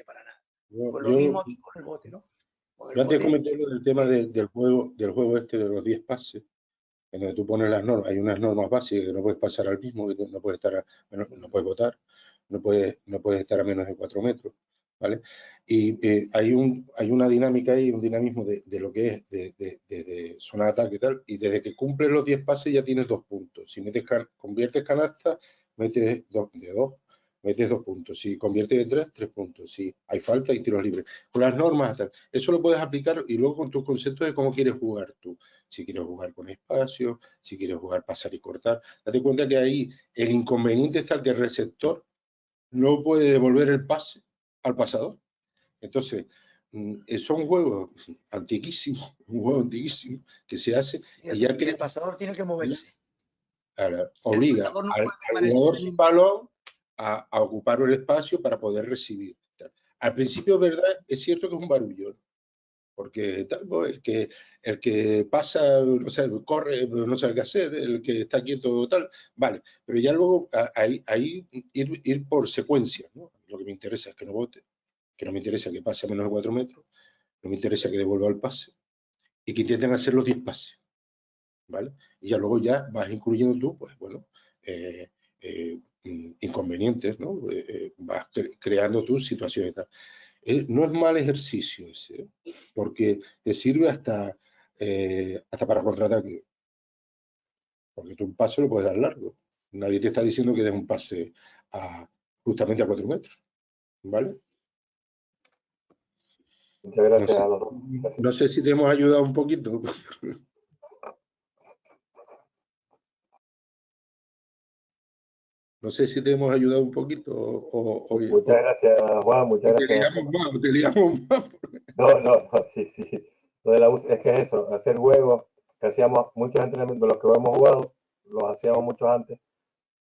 para nada. Pues lo mismo aquí con el bote, ¿no? Yo antes comenté lo del tema del juego este de los 10 pases, en donde tú pones las normas. Hay unas normas básicas que no puedes pasar al mismo, que no puedes estar no puedes votar, no puedes estar a menos de 4 metros, ¿vale? Y hay una dinámica ahí, un dinamismo de lo que es de zona de ataque y tal, y desde que cumples los 10 pases ya tienes 2 puntos. Si conviertes canasta, metes metes 2 puntos. Si conviertes de 3 puntos. Si hay falta y tiros libres. Con las normas, tal. Eso lo puedes aplicar y luego con tus conceptos de cómo quieres jugar tú. Si quieres jugar con espacio, si quieres jugar pasar y cortar. Date cuenta que ahí el inconveniente está que el receptor no puede devolver el pase al pasador. Entonces, son juegos antiquísimos, un juego antiquísimo que se hace. Y el pasador tiene que moverse. Obliga al jugador sin balón a ocupar el espacio para poder recibir. Al principio, verdad, es cierto que es un barullo, porque el que pasa, no sé, corre, no sabe qué hacer, el que está quieto, tal, vale, pero ya luego ahí ir por secuencia, ¿no? Lo que me interesa es que no vote, que no me interesa que pase a menos de 4 metros, no me interesa que devuelva el pase y que intenten hacer los 10 pases, ¿vale? Y ya luego ya vas incluyendo tú, pues bueno, inconvenientes, ¿no? Vas creando tus situaciones y tal. No es mal ejercicio ese, porque te sirve hasta para contraataque. Porque tú un pase lo puedes dar largo. Nadie te está diciendo que des un pase justamente a 4 metros. ¿Vale? Muchas gracias a los dos. No sé si te hemos ayudado un poquito. No sé si te hemos ayudado un poquito muchas gracias, Juan, muchas gracias. Te liamos más. No, sí. Lo de es que es eso, hacer juegos, que hacíamos muchos entrenamientos, los que hemos jugado, los hacíamos muchos antes.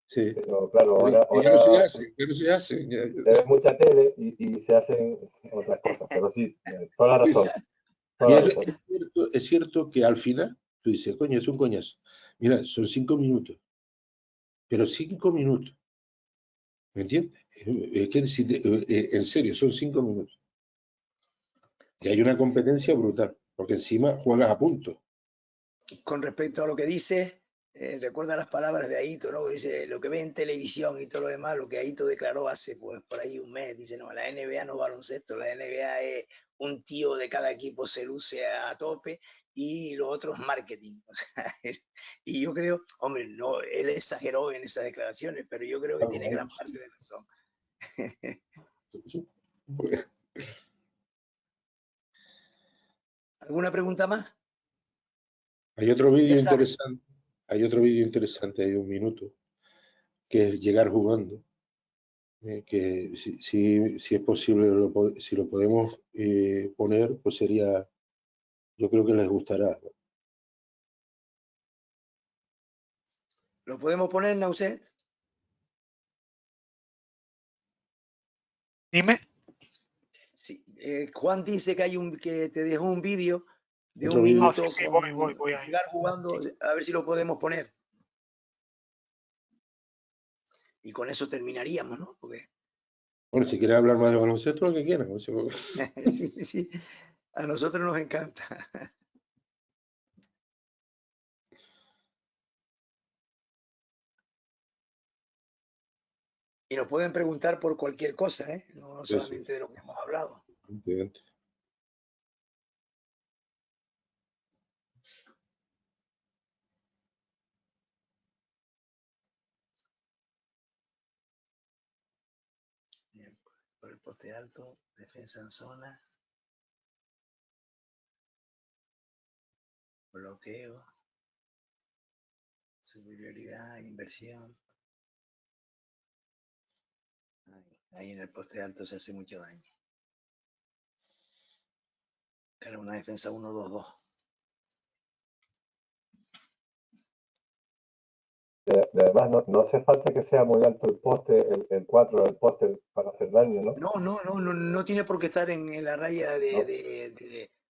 Sí. Pero claro, ahora no se hace. Se ve mucha tele y se hacen otras cosas, pero sí, toda la razón. Es cierto que al final tú dices, coño, es un coñazo. Mira, son 5 minutos. Pero 5 minutos. ¿Me entiendes? Es que en serio, son 5 minutos. Y hay una competencia brutal, porque encima juegas a punto. Con respecto a lo que dices, recuerda las palabras de Aito, ¿no? Dice, lo que ve en televisión y todo lo demás, lo que Aito declaró hace pues por ahí un mes, dice, no, la NBA no es baloncesto, la NBA es un tío de cada equipo se luce a tope y lo otro es marketing. O sea, y yo creo, hombre, no, él exageró en esas declaraciones, pero yo creo que tiene gran parte de razón. ¿Alguna pregunta más? Hay otro vídeo Ya sabes. interesante, hay 1 minuto, que es llegar jugando, que si es posible, si lo podemos poner, pues sería, yo creo que les gustará. ¿Lo podemos poner, Nauset? Dime. Sí, Juan dice que que te dejó un vídeo de Otro 1 vídeo. minuto Sí, con voy ahí. llegar jugando, a ver si lo podemos poner. Y con eso terminaríamos, ¿no? Porque Bueno, si quieres hablar más de baloncesto, lo que quieras. sí, sí, a nosotros nos encanta. Y nos pueden preguntar por cualquier cosa, ¿eh? No solamente de lo que hemos hablado. Bien. Bien, por el poste alto, defensa en zona, bloqueo, superioridad, inversión. Ahí en el poste alto se hace mucho daño. Claro, una defensa 1-2-2. Además, no hace falta que sea muy alto el poste, el 4 del poste para hacer daño, ¿no? No tiene por qué estar en la raya ¿No?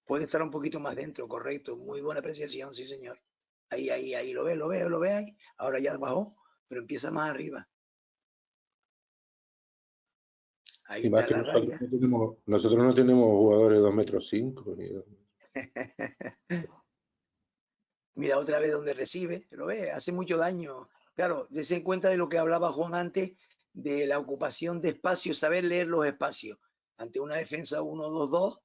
puede estar un poquito más dentro, correcto. Muy buena apreciación, sí, señor. Ahí, lo ve ahí. Ahora ya bajó, pero empieza más arriba. Ahí Y más está que la raya. nosotros no tenemos jugadores de 2,5 m. Mira otra vez donde recibe, lo ve, hace mucho daño. Claro, dése en cuenta de lo que hablaba Juan antes, de la ocupación de espacios, saber leer los espacios. Ante una defensa 1-2-2,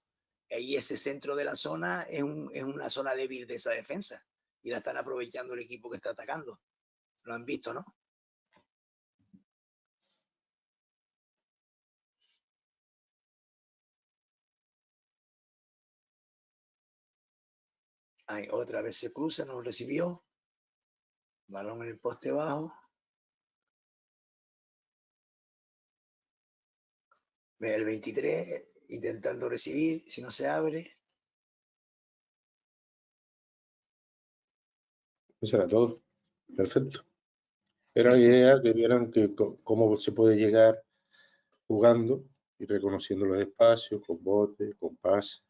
ahí ese centro de la zona es una zona débil de esa defensa. Y la están aprovechando el equipo que está atacando. Lo han visto, ¿no? Ahí otra vez se cruza, no recibió. Balón en el poste bajo. Ve el 23 intentando recibir, si no se abre. Eso era todo. Perfecto. Era la idea que vieran cómo se puede llegar jugando y reconociendo los espacios, con bote, con pase.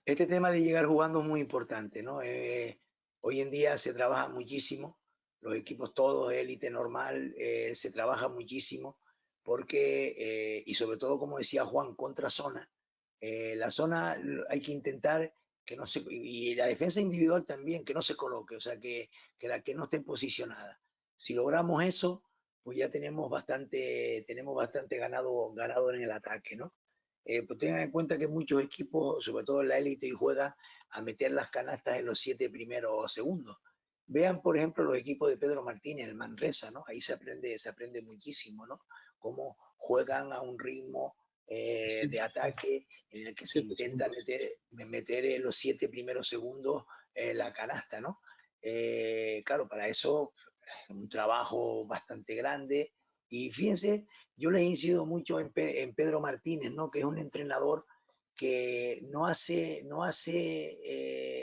Este tema de llegar jugando es muy importante, ¿no? Hoy en día se trabaja muchísimo, los equipos todos, élite normal, se trabaja muchísimo porque, y sobre todo, como decía Juan, contra zona. La zona hay que intentar que no se, y la defensa individual también, que no se coloque, o sea, que que no esté posicionada. Si logramos eso, pues ya tenemos bastante ganado en el ataque, ¿no? Pues tengan en cuenta que muchos equipos, sobre todo en la élite, juegan a meter las canastas en los 7 primeros segundos. Vean, por ejemplo, los equipos de Pedro Martínez, el Manresa, ¿no? Ahí se aprende muchísimo, ¿no? Cómo juegan a un ritmo de ataque en el que se intenta meter en los 7 primeros segundos la canasta, ¿no? Claro, para eso un trabajo bastante grande. Y fíjense, yo les incido mucho en Pedro Martínez, ¿no? Que es un entrenador que no hace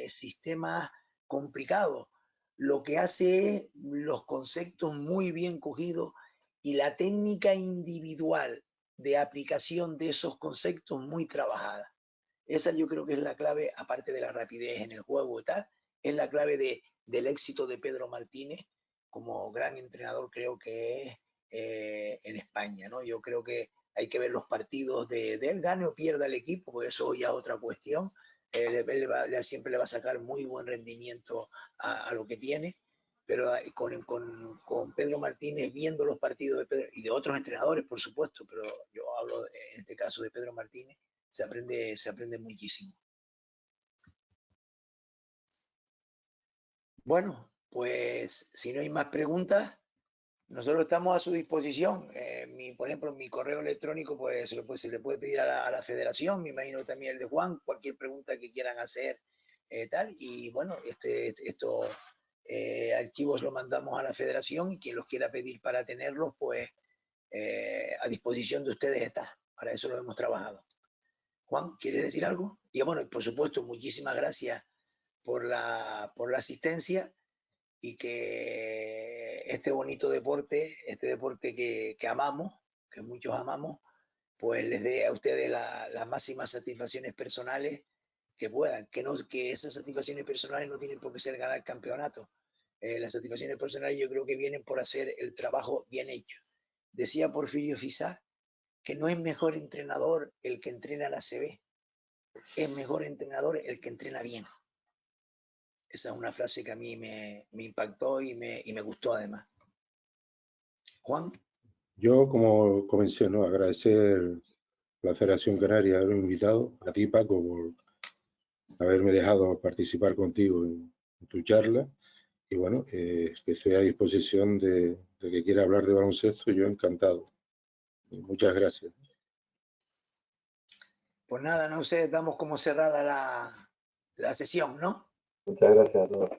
sistemas complicados. Lo que hace es los conceptos muy bien cogidos y la técnica individual de aplicación de esos conceptos muy trabajada. Esa yo creo que es la clave, aparte de la rapidez en el juego y tal, es la clave del éxito de Pedro Martínez como gran entrenador, creo que es en España, ¿no? Yo creo que hay que ver los partidos de él, gane o pierda el equipo, porque eso ya es otra cuestión, siempre le va a sacar muy buen rendimiento a lo que tiene, pero con Pedro Martínez, viendo los partidos de Pedro, y de otros entrenadores, por supuesto, pero yo hablo en este caso de Pedro Martínez, se aprende muchísimo. Bueno, pues si no hay más preguntas, nosotros estamos a su disposición. Por ejemplo, mi correo electrónico pues, se le puede pedir a la federación, me imagino también el de Juan, cualquier pregunta que quieran hacer, tal. Y bueno, estos archivos los mandamos a la federación y quien los quiera pedir para tenerlos, pues a disposición de ustedes está. Para eso lo hemos trabajado. Juan, ¿quieres decir algo? Y bueno, por supuesto, muchísimas gracias por la asistencia y que este bonito deporte, este deporte que amamos, que muchos amamos, pues les dé a ustedes las máximas satisfacciones personales que puedan, que esas satisfacciones personales no tienen por qué ser ganar campeonato. Las satisfacciones personales yo creo que vienen por hacer el trabajo bien hecho. Decía Porfirio Fisá que no es mejor entrenador el que entrena la ACB, es mejor entrenador el que entrena bien. Esa es una frase que a mí me impactó y me gustó además. Juan. Yo, como comencé, ¿no? Agradecer a la Federación Canaria haberme invitado, a ti, Paco, por haberme dejado participar contigo en tu charla. Y bueno, que estoy a disposición de que quiera hablar de baloncesto, yo encantado. Muchas gracias. Pues nada, no sé, damos como cerrada la sesión, ¿no? Muchas gracias a todos.